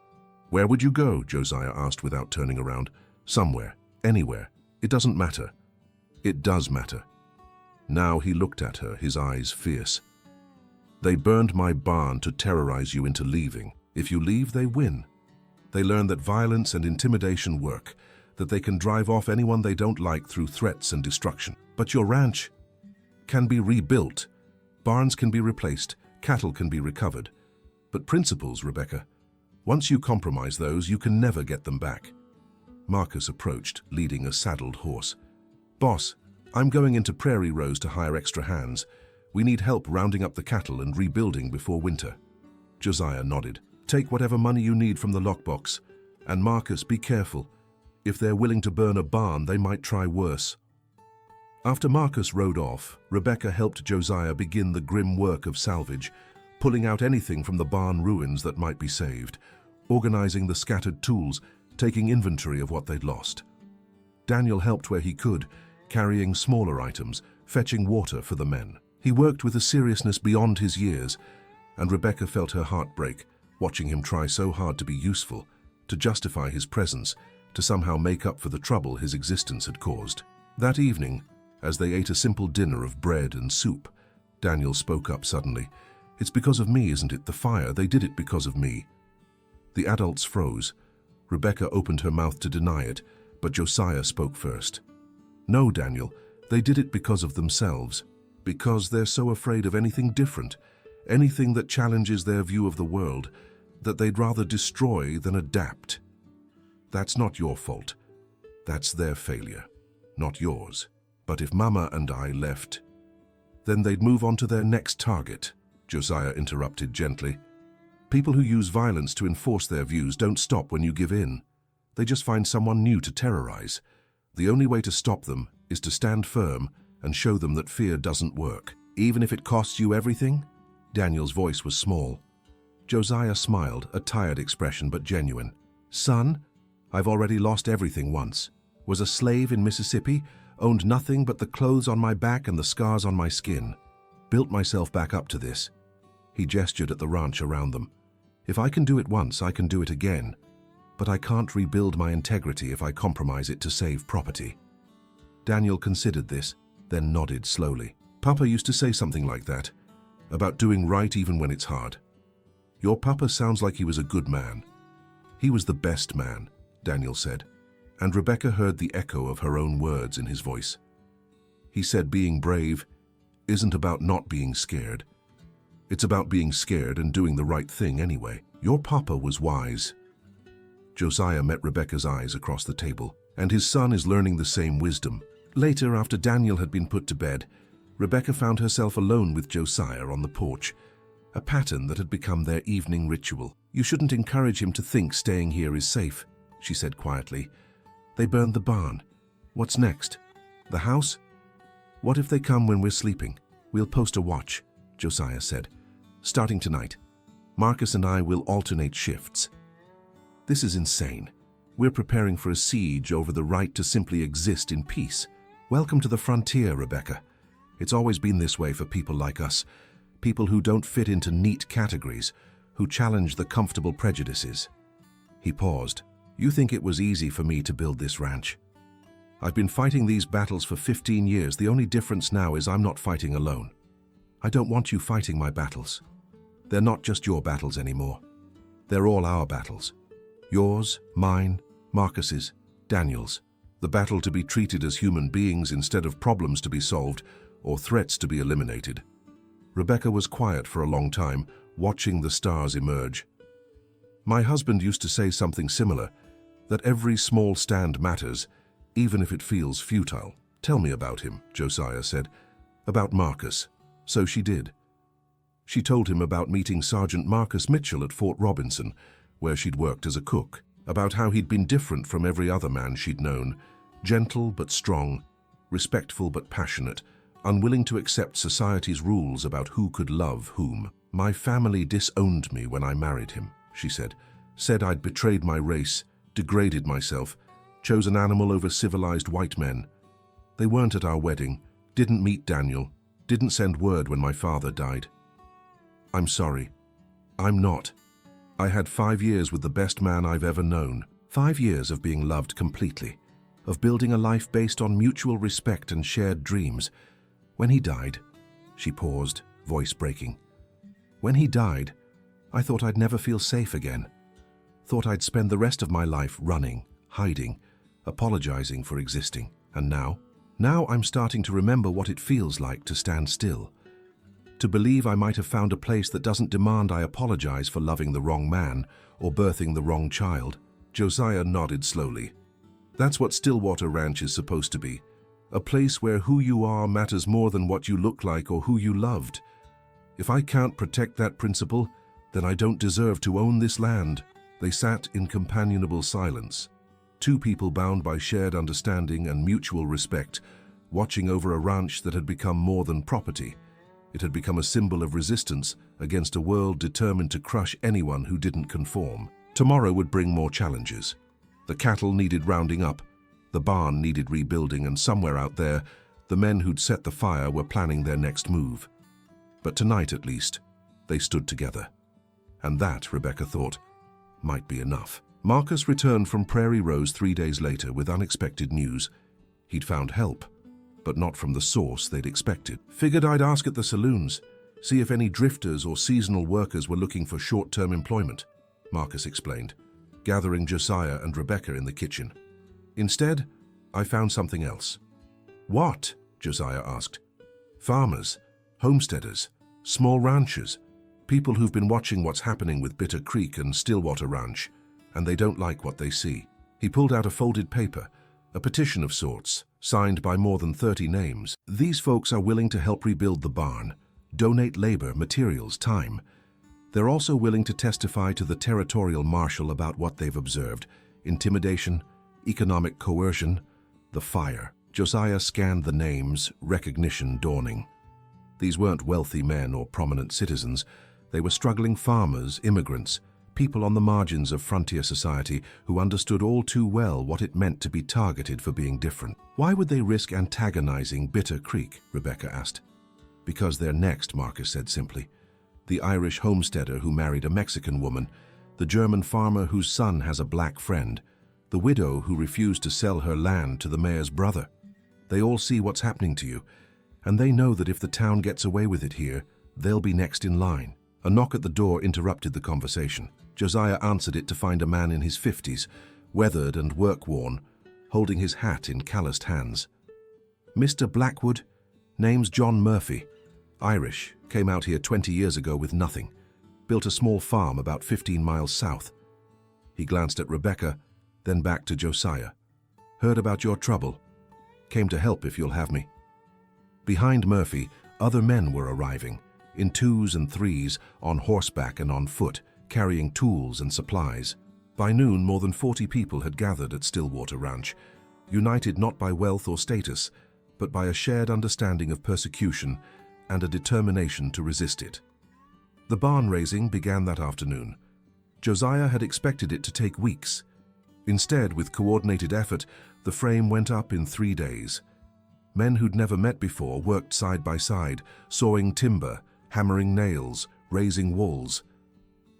Where would you go? Josiah asked without turning around. Somewhere, anywhere. It doesn't matter. It does matter. Now he looked at her, his eyes fierce. They burned my barn to terrorize you into leaving. If you leave, they win. They learn that violence and intimidation work, that they can drive off anyone they don't like through threats and destruction. But your ranch can be rebuilt. Barns can be replaced. Cattle can be recovered. But principles, Rebecca, once you compromise those, you can never get them back. Marcus approached, leading a saddled horse. Boss, I'm going into Prairie Rose to hire extra hands. We need help rounding up the cattle and rebuilding before winter. Josiah nodded. Take whatever money you need from the lockbox. And Marcus, be careful. If they're willing to burn a barn, they might try worse. After Marcus rode off, Rebecca helped Josiah begin the grim work of salvage, pulling out anything from the barn ruins that might be saved, organizing the scattered tools, taking inventory of what they'd lost. Daniel helped where he could, carrying smaller items, fetching water for the men. He worked with a seriousness beyond his years, and Rebecca felt her heart break, watching him try so hard to be useful, to justify his presence, to somehow make up for the trouble his existence had caused. That evening, as they ate a simple dinner of bread and soup, Daniel spoke up suddenly. It's because of me, isn't it? The fire, they did it because of me. The adults froze. Rebecca opened her mouth to deny it, but Josiah spoke first. No, Daniel, they did it because of themselves, because they're so afraid of anything different, anything that challenges their view of the world, that they'd rather destroy than adapt. That's not your fault. That's their failure, not yours. But if Mama and I left, then they'd move on to their next target, Josiah interrupted gently. People who use violence to enforce their views don't stop when you give in. They just find someone new to terrorize. The only way to stop them is to stand firm and show them that fear doesn't work, even if it costs you everything. Daniel's voice was small. Josiah smiled, a tired expression but genuine. Son, I've already lost everything once. Was a slave in Mississippi, owned nothing but the clothes on my back and the scars on my skin. Built myself back up to this. He gestured at the ranch around them. If I can do it once, I can do it again. But I can't rebuild my integrity if I compromise it to save property. Daniel considered this, then nodded slowly. Papa used to say something like that, about doing right even when it's hard. Your papa sounds like he was a good man. He was the best man, Daniel said, and Rebecca heard the echo of her own words in his voice. He said being brave isn't about not being scared. It's about being scared and doing the right thing anyway. Your papa was wise. Josiah met Rebecca's eyes across the table, and his son is learning the same wisdom. Later, after Daniel had been put to bed, Rebecca found herself alone with Josiah on the porch, a pattern that had become their evening ritual. You shouldn't encourage him to think staying here is safe, she said quietly. They burned the barn. What's next? The house? What if they come when we're sleeping? We'll post a watch, Josiah said. Starting tonight, Marcus and I will alternate shifts. This is insane. We're preparing for a siege over the right to simply exist in peace. Welcome to the frontier, Rebecca. It's always been this way for people like us. people who don't fit into neat categories, who challenge the comfortable prejudices. He paused. You think it was easy for me to build this ranch? I've been fighting these battles for 15 years. The only difference now is I'm not fighting alone. I don't want you fighting my battles. They're not just your battles anymore. They're all our battles. Yours, mine, Marcus's, Daniel's. The battle to be treated as human beings instead of problems to be solved or threats to be eliminated. Rebecca was quiet for a long time, watching the stars emerge. My husband used to say something similar, that every small stand matters, even if it feels futile. Tell me about him, Josiah said. About Marcus. So she did. She told him about meeting Sergeant Marcus Mitchell at Fort Robinson, where she'd worked as a cook, about how he'd been different from every other man she'd known, gentle but strong, respectful but passionate, unwilling to accept society's rules about who could love whom. My family disowned me when I married him, she said I'd betrayed my race, degraded myself, chose an animal over civilized white men. They weren't at our wedding, didn't meet Daniel, didn't send word when my father died. I'm sorry. I'm not. I had 5 years with the best man I've ever known. 5 years of being loved completely, of building a life based on mutual respect and shared dreams. When he died, she paused, voice breaking. When he died, I thought I'd never feel safe again. Thought I'd spend the rest of my life running, hiding, apologizing for existing. And now I'm starting to remember what it feels like to stand still. To believe I might have found a place that doesn't demand I apologize for loving the wrong man or birthing the wrong child. Josiah nodded slowly. That's what Stillwater Ranch is supposed to be. A place where who you are matters more than what you look like or who you loved. If I can't protect that principle, then I don't deserve to own this land. They sat in companionable silence. Two people bound by shared understanding and mutual respect, watching over a ranch that had become more than property. It had become a symbol of resistance against a world determined to crush anyone who didn't conform. Tomorrow would bring more challenges. The cattle needed rounding up, the barn needed rebuilding, and somewhere out there, the men who'd set the fire were planning their next move. But tonight, at least, they stood together. And that, Rebecca thought, might be enough. Marcus returned from Prairie Rose 3 days later with unexpected news. He'd found help, but not from the source they'd expected. Figured I'd ask at the saloons, see if any drifters or seasonal workers were looking for short-term employment, Marcus explained, gathering Josiah and Rebecca in the kitchen. Instead, I found something else. What? Josiah asked. Farmers, homesteaders, small ranchers, people who've been watching what's happening with Bitter Creek and Stillwater Ranch, and they don't like what they see. He pulled out a folded paper, a petition of sorts, signed by more than 30 names. These folks are willing to help rebuild the barn, donate labor, materials, time. They're also willing to testify to the territorial marshal about what they've observed: intimidation, economic coercion, the fire. Josiah scanned the names, recognition dawning. These weren't wealthy men or prominent citizens. They were struggling farmers, immigrants, people on the margins of frontier society who understood all too well what it meant to be targeted for being different. Why would they risk antagonizing Bitter Creek? Rebecca asked. Because they're next, Marcus said simply. The Irish homesteader who married a Mexican woman, the German farmer whose son has a black friend, the widow who refused to sell her land to the mayor's brother. They all see what's happening to you, and they know that if the town gets away with it here, they'll be next in line. A knock at the door interrupted the conversation. Josiah answered it to find a man in his 50s, weathered and work-worn, holding his hat in calloused hands. Mr. Blackwood, name's John Murphy. Irish, came out here 20 years ago with nothing. Built a small farm about 15 miles south. He glanced at Rebecca, then back to Josiah. Heard about your trouble. Came to help if you'll have me. Behind Murphy, other men were arriving, in 2s and 3s, on horseback and on foot, carrying tools and supplies. By noon, more than 40 people had gathered at Stillwater Ranch, united not by wealth or status, but by a shared understanding of persecution and a determination to resist it. The barn raising began that afternoon. Josiah had expected it to take weeks. Instead, with coordinated effort, the frame went up in 3 days. Men who'd never met before worked side by side, sawing timber, hammering nails, raising walls.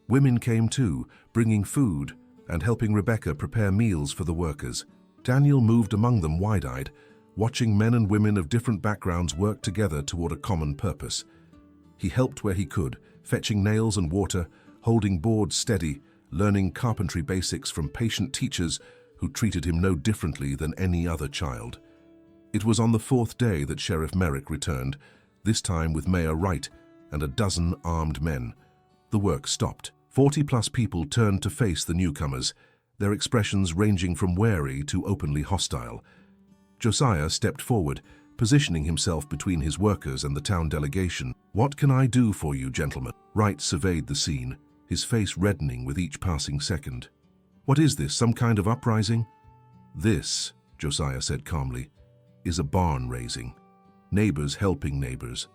Women came too, bringing food and helping Rebecca prepare meals for the workers. Daniel moved among them wide-eyed, watching men and women of different backgrounds work together toward a common purpose. He helped where he could, fetching nails and water, holding boards steady, learning carpentry basics from patient teachers who treated him no differently than any other child. It was on the fourth day that Sheriff Merrick returned, this time with Mayor Wright and a dozen armed men. The work stopped. 40-plus people turned to face the newcomers, their expressions ranging from wary to openly hostile. Josiah stepped forward, positioning himself between his workers and the town delegation. "What can I do for you, gentlemen?" Wright surveyed the scene, his face reddening with each passing second. "What is this, some kind of uprising?" "This," Josiah said calmly, "is a barn raising. Neighbors helping neighbors.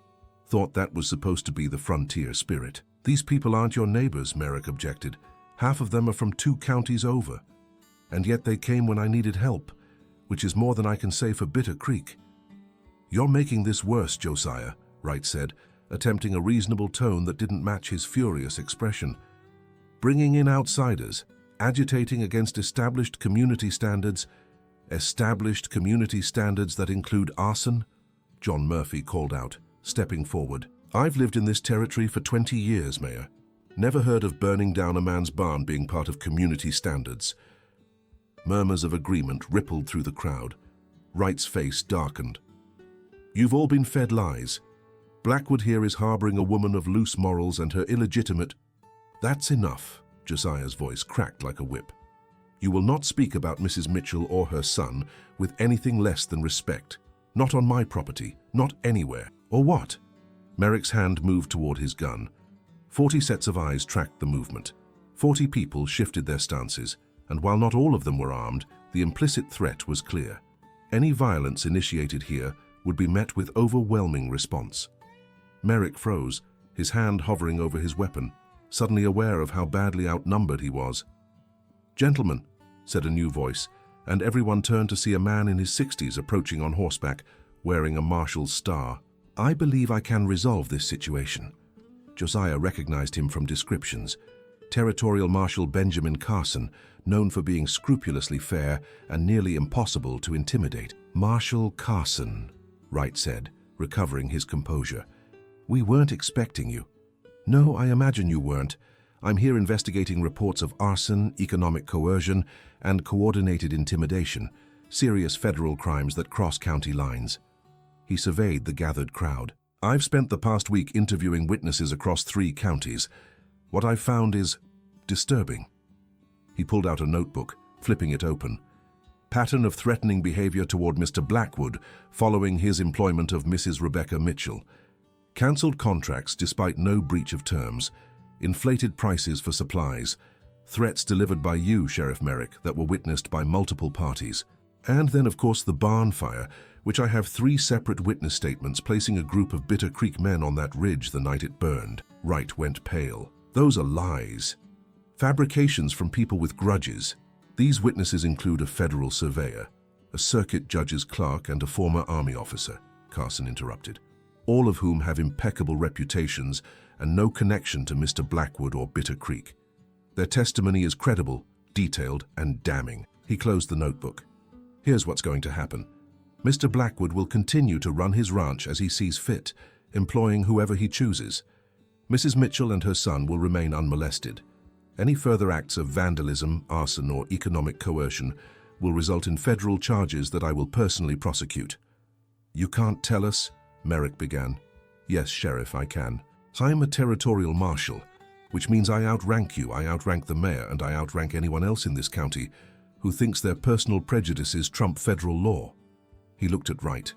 Thought that was supposed to be the frontier spirit." "These people aren't your neighbors," Merrick objected. "Half of them are from 2 counties over. And yet they came when I needed help, which is more than I can say for Bitter Creek." "You're making this worse, Josiah," Wright said, attempting a reasonable tone that didn't match his furious expression. "Bringing in outsiders, agitating against established community standards that include arson," John Murphy called out, stepping forward. "I've lived in this territory for 20 years, Mayor. Never heard of burning down a man's barn being part of community standards." Murmurs of agreement rippled through the crowd. Wright's face darkened. "You've all been fed lies. Blackwood here is harboring a woman of loose morals and her illegitimate—" "That's enough," Josiah's voice cracked like a whip. "You will not speak about Mrs. Mitchell or her son with anything less than respect. Not on my property, not anywhere. Or what?" Merrick's hand moved toward his gun. 40 sets of eyes tracked the movement. 40 people shifted their stances, and while not all of them were armed, the implicit threat was clear. Any violence initiated here would be met with overwhelming response. Merrick froze, his hand hovering over his weapon, suddenly aware of how badly outnumbered he was. "Gentlemen," said a new voice, and everyone turned to see a man in his 60s approaching on horseback, wearing a marshal's star. "I believe I can resolve this situation." Josiah recognized him from descriptions. Territorial Marshal Benjamin Carson, known for being scrupulously fair and nearly impossible to intimidate. "Marshal Carson," Wright said, recovering his composure. "We weren't expecting you." "No, I imagine you weren't. I'm here investigating reports of arson, economic coercion, and coordinated intimidation, serious federal crimes that cross county lines." He surveyed the gathered crowd. "I've spent the past week interviewing witnesses across 3 counties. What I've found is disturbing." He pulled out a notebook, flipping it open. "Pattern of threatening behavior toward Mr. Blackwood following his employment of Mrs. Rebecca Mitchell. Cancelled contracts despite no breach of terms. Inflated prices for supplies. Threats delivered by you, Sheriff Merrick, that were witnessed by multiple parties. And then, of course, the barn fire, which I have 3 separate witness statements placing a group of Bitter Creek men on that ridge the night it burned." Wright went pale. "Those are lies. Fabrications from people with grudges. These witnesses include a federal surveyor, a circuit judge's clerk, and a former Army officer," Carson interrupted, "all of whom have impeccable reputations and no connection to Mr. Blackwood or Bitter Creek. Their testimony is credible, detailed, and damning." He closed the notebook. "Here's what's going to happen. Mr. Blackwood will continue to run his ranch as he sees fit, employing whoever he chooses. Mrs. Mitchell and her son will remain unmolested. Any further acts of vandalism, arson, or economic coercion will result in federal charges that I will personally prosecute." "You can't tell us?" Merrick began. "Yes, Sheriff, I can. I'm a territorial marshal, which means I outrank you, I outrank the mayor, and I outrank anyone else in this county who thinks their personal prejudices trump federal law." He looked at Wright.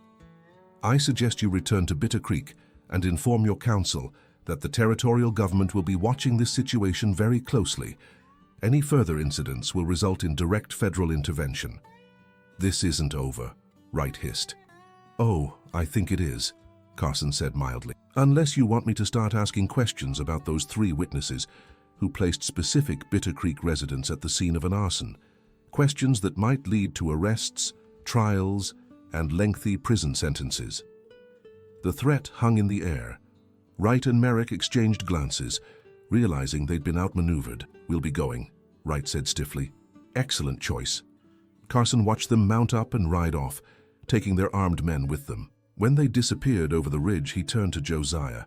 "I suggest you return to Bitter Creek and inform your council that the territorial government will be watching this situation very closely. Any further incidents will result in direct federal intervention." "This isn't over," Wright hissed. "Oh, I think it is," Carson said mildly. "Unless you want me to start asking questions about those 3 witnesses who placed specific Bitter Creek residents at the scene of an arson. Questions that might lead to arrests, trials, and lengthy prison sentences." The threat hung in the air, Wright and Merrick exchanged glances, realizing they'd been outmaneuvered. "We'll be going," Wright said stiffly. "Excellent choice." Carson watched them mount up and ride off, taking their armed men with them. When they disappeared over the ridge, he turned to Josiah.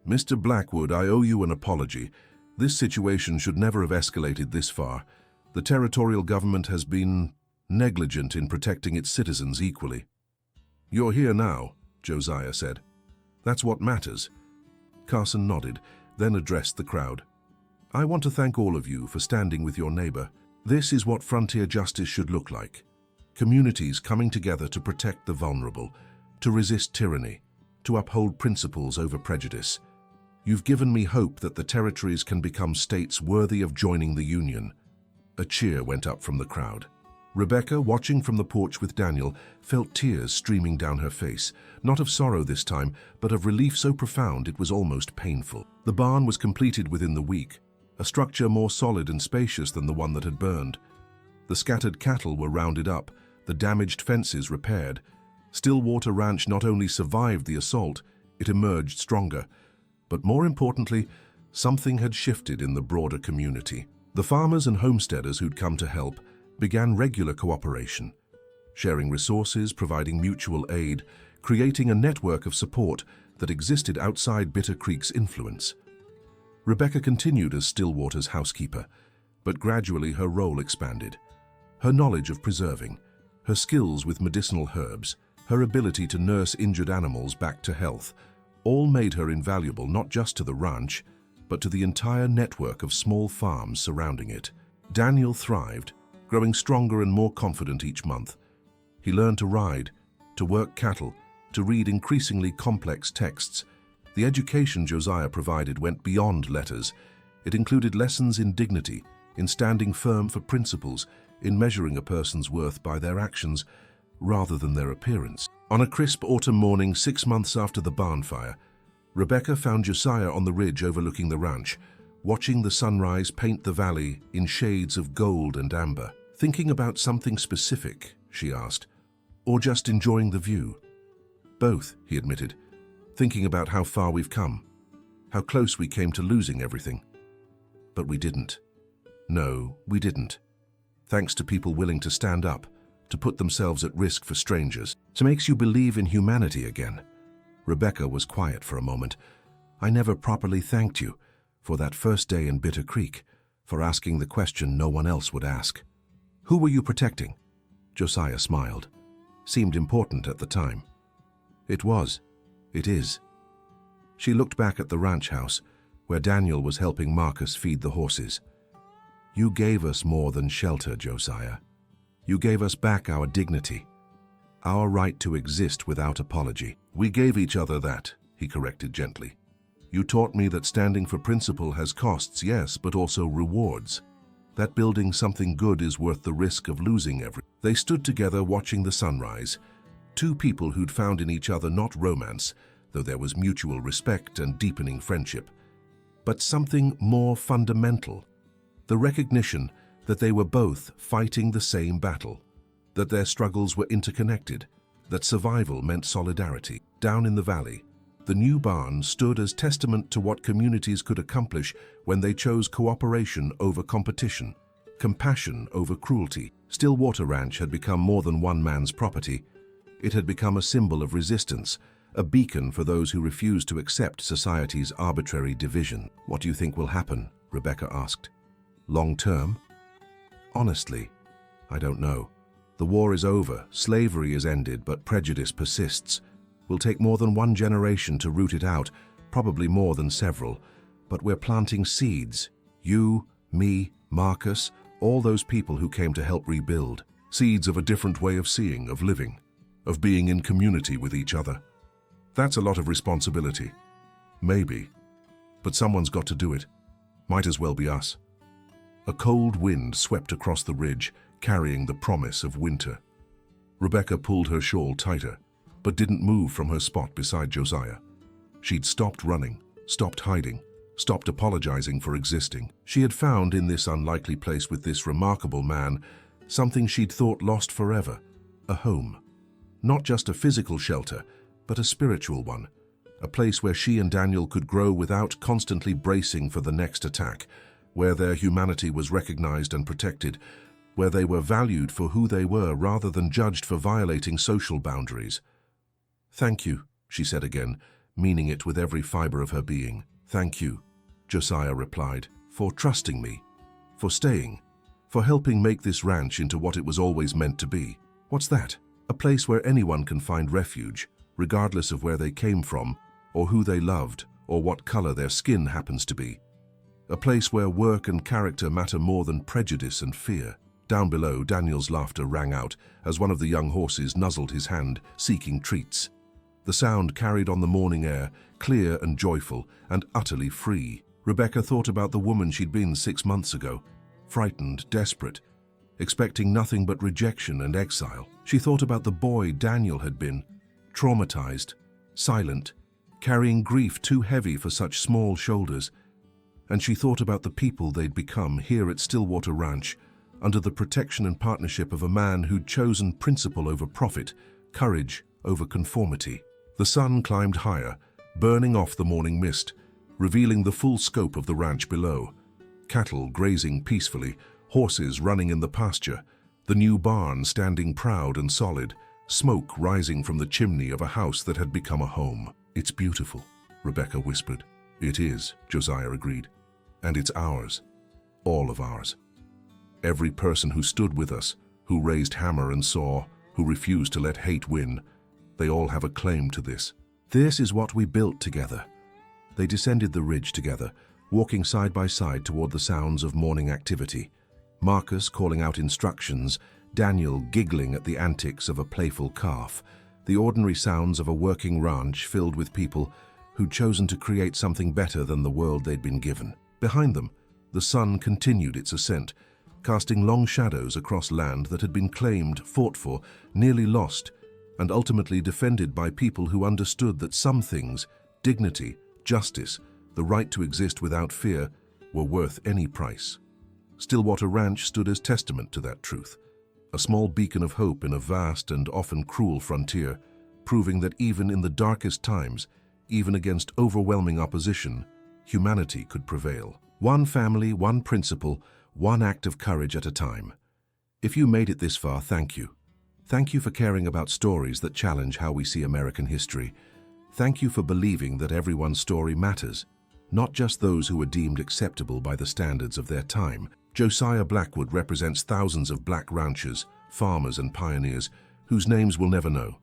"Mr. Blackwood, I owe you an apology. This situation should never have escalated this far. The territorial government has been negligent in protecting its citizens equally." "You're here now," Josiah said. "That's what matters." Carson nodded, then addressed the crowd. "I want to thank all of you for standing with your neighbor. This is what frontier justice should look like. Communities coming together to protect the vulnerable, to resist tyranny, to uphold principles over prejudice. You've given me hope that the territories can become states worthy of joining the Union." A cheer went up from the crowd. Rebecca, watching from the porch with Daniel, felt tears streaming down her face, not of sorrow this time, but of relief so profound it was almost painful. The barn was completed within the week, a structure more solid and spacious than the one that had burned. The scattered cattle were rounded up, the damaged fences repaired. Stillwater Ranch not only survived the assault, it emerged stronger. But more importantly, something had shifted in the broader community. The farmers and homesteaders who'd come to help began regular cooperation, sharing resources, providing mutual aid, creating a network of support that existed outside Bitter Creek's influence. Rebecca continued as Stillwater's housekeeper, but gradually her role expanded. Her knowledge of preserving, her skills with medicinal herbs, her ability to nurse injured animals back to health, all made her invaluable not just to the ranch, but to the entire network of small farms surrounding it. Daniel thrived, growing stronger and more confident each month. He learned to ride, to work cattle, to read increasingly complex texts. The education Josiah provided went beyond letters. It included lessons in dignity, in standing firm for principles, in measuring a person's worth by their actions rather than their appearance. On a crisp autumn morning 6 months after the barn fire, Rebecca found Josiah on the ridge overlooking the ranch, watching the sunrise paint the valley in shades of gold and amber. "Thinking about something specific?" she asked. "Or just enjoying the view?" "Both," he admitted. "Thinking about how far we've come, how close we came to losing everything. But we didn't. No, we didn't. Thanks to people willing to stand up, to put themselves at risk for strangers. It makes you believe in humanity again." Rebecca was quiet for a moment. "I never properly thanked you for that first day in Bitter Creek, for asking the question no one else would ask." "Who were you protecting?" Josiah smiled. "Seemed important at the time." "It was. It is." She looked back at the ranch house, where Daniel was helping Marcus feed the horses. "You gave us more than shelter, Josiah. You gave us back our dignity, our right to exist without apology." "We gave each other that," he corrected gently. "You taught me that standing for principle has costs, yes, but also rewards. That building something good is worth the risk of losing everything." They stood together watching the sunrise, two people who'd found in each other not romance, though there was mutual respect and deepening friendship, but something more fundamental, the recognition that they were both fighting the same battle, that their struggles were interconnected, that survival meant solidarity. Down in the valley, the new barn stood as testament to what communities could accomplish when they chose cooperation over competition, compassion over cruelty. Stillwater Ranch had become more than one man's property. It had become a symbol of resistance, a beacon for those who refused to accept society's arbitrary division. "What do you think will happen?" Rebecca asked. "Long term?" "Honestly, I don't know. The war is over, slavery is ended, but prejudice persists. Will take more than one generation to root it out, probably more than several. But we're planting seeds. You, me, Marcus, all those people who came to help rebuild. Seeds of a different way of seeing, of living, of being in community with each other. That's a lot of responsibility. Maybe. But someone's got to do it. Might as well be us." A cold wind swept across the ridge, carrying the promise of winter. Rebecca pulled her shawl tighter, but didn't move from her spot beside Josiah. She'd stopped running, stopped hiding, stopped apologizing for existing. She had found in this unlikely place with this remarkable man something she'd thought lost forever, a home. Not just a physical shelter, but a spiritual one, a place where she and Daniel could grow without constantly bracing for the next attack, where their humanity was recognized and protected, where they were valued for who they were rather than judged for violating social boundaries. "Thank you," she said again, meaning it with every fiber of her being. "Thank you," Josiah replied, "for trusting me, for staying, for helping make this ranch into what it was always meant to be." What's that? A place where anyone can find refuge, regardless of where they came from, or who they loved, or what color their skin happens to be. A place where work and character matter more than prejudice and fear. Down below, Daniel's laughter rang out as one of the young horses nuzzled his hand, seeking treats. The sound carried on the morning air, clear and joyful, and utterly free. Rebecca thought about the woman she'd been 6 months ago, frightened, desperate, expecting nothing but rejection and exile. She thought about the boy Daniel had been, traumatized, silent, carrying grief too heavy for such small shoulders. And she thought about the people they'd become here at Stillwater Ranch, under the protection and partnership of a man who'd chosen principle over profit, courage over conformity. The sun climbed higher, burning off the morning mist, revealing the full scope of the ranch below. Cattle grazing peacefully, horses running in the pasture, the new barn standing proud and solid, smoke rising from the chimney of a house that had become a home. "It's beautiful," Rebecca whispered. "It is," Josiah agreed. "And it's ours. All of ours. Every person who stood with us, who raised hammer and saw, who refused to let hate win, they all have a claim to this. This is what we built together." They descended the ridge together, walking side by side toward the sounds of morning activity. Marcus calling out instructions, Daniel giggling at the antics of a playful calf, the ordinary sounds of a working ranch filled with people who'd chosen to create something better than the world they'd been given. Behind them, the sun continued its ascent, casting long shadows across land that had been claimed, fought for, nearly lost, and ultimately defended by people who understood that some things, dignity, justice, the right to exist without fear, were worth any price. Stillwater Ranch stood as testament to that truth, a small beacon of hope in a vast and often cruel frontier, proving that even in the darkest times, even against overwhelming opposition, humanity could prevail. One family, one principle, one act of courage at a time. If you made it this far, thank you. Thank you for caring about stories that challenge how we see American history. Thank you for believing that everyone's story matters, not just those who were deemed acceptable by the standards of their time. Josiah Blackwood represents thousands of black ranchers, farmers and pioneers whose names we'll never know.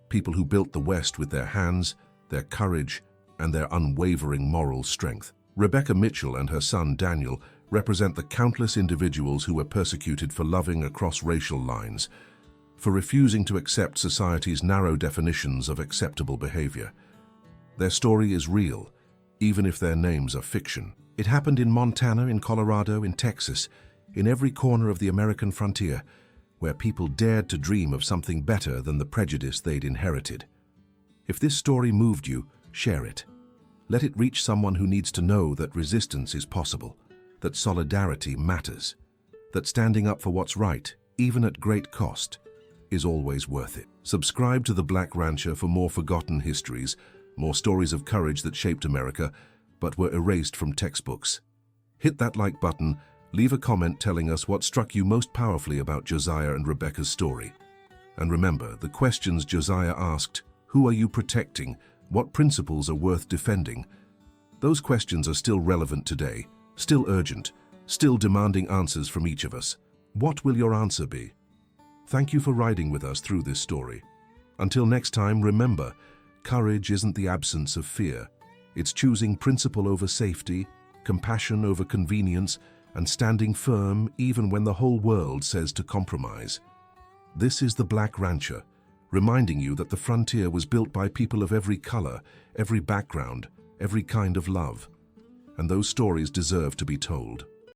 People who built the West with their hands, their courage, and their unwavering moral strength. Rebecca Mitchell and her son Daniel represent the countless individuals who were persecuted for loving across racial lines, for refusing to accept society's narrow definitions of acceptable behavior. Their story is real, even if their names are fiction. It happened in Montana, in Colorado, in Texas, in every corner of the American frontier, where people dared to dream of something better than the prejudice they'd inherited. If this story moved you, share it. Let it reach someone who needs to know that resistance is possible, that solidarity matters, that standing up for what's right, even at great cost, is always worth it. Subscribe to The Black Rancher for more forgotten histories, more stories of courage that shaped America, but were erased from textbooks. Hit that like button, leave a comment telling us what struck you most powerfully about Josiah and Rebecca's story. And remember, the questions Josiah asked, who are you protecting? What principles are worth defending? Those questions are still relevant today, still urgent, still demanding answers from each of us. What will your answer be? Thank you for riding with us through this story. Until next time, remember, courage isn't the absence of fear. It's choosing principle over safety, compassion over convenience, and standing firm even when the whole world says to compromise. This is The Black Rancher, reminding you that the frontier was built by people of every color, every background, every kind of love. And those stories deserve to be told.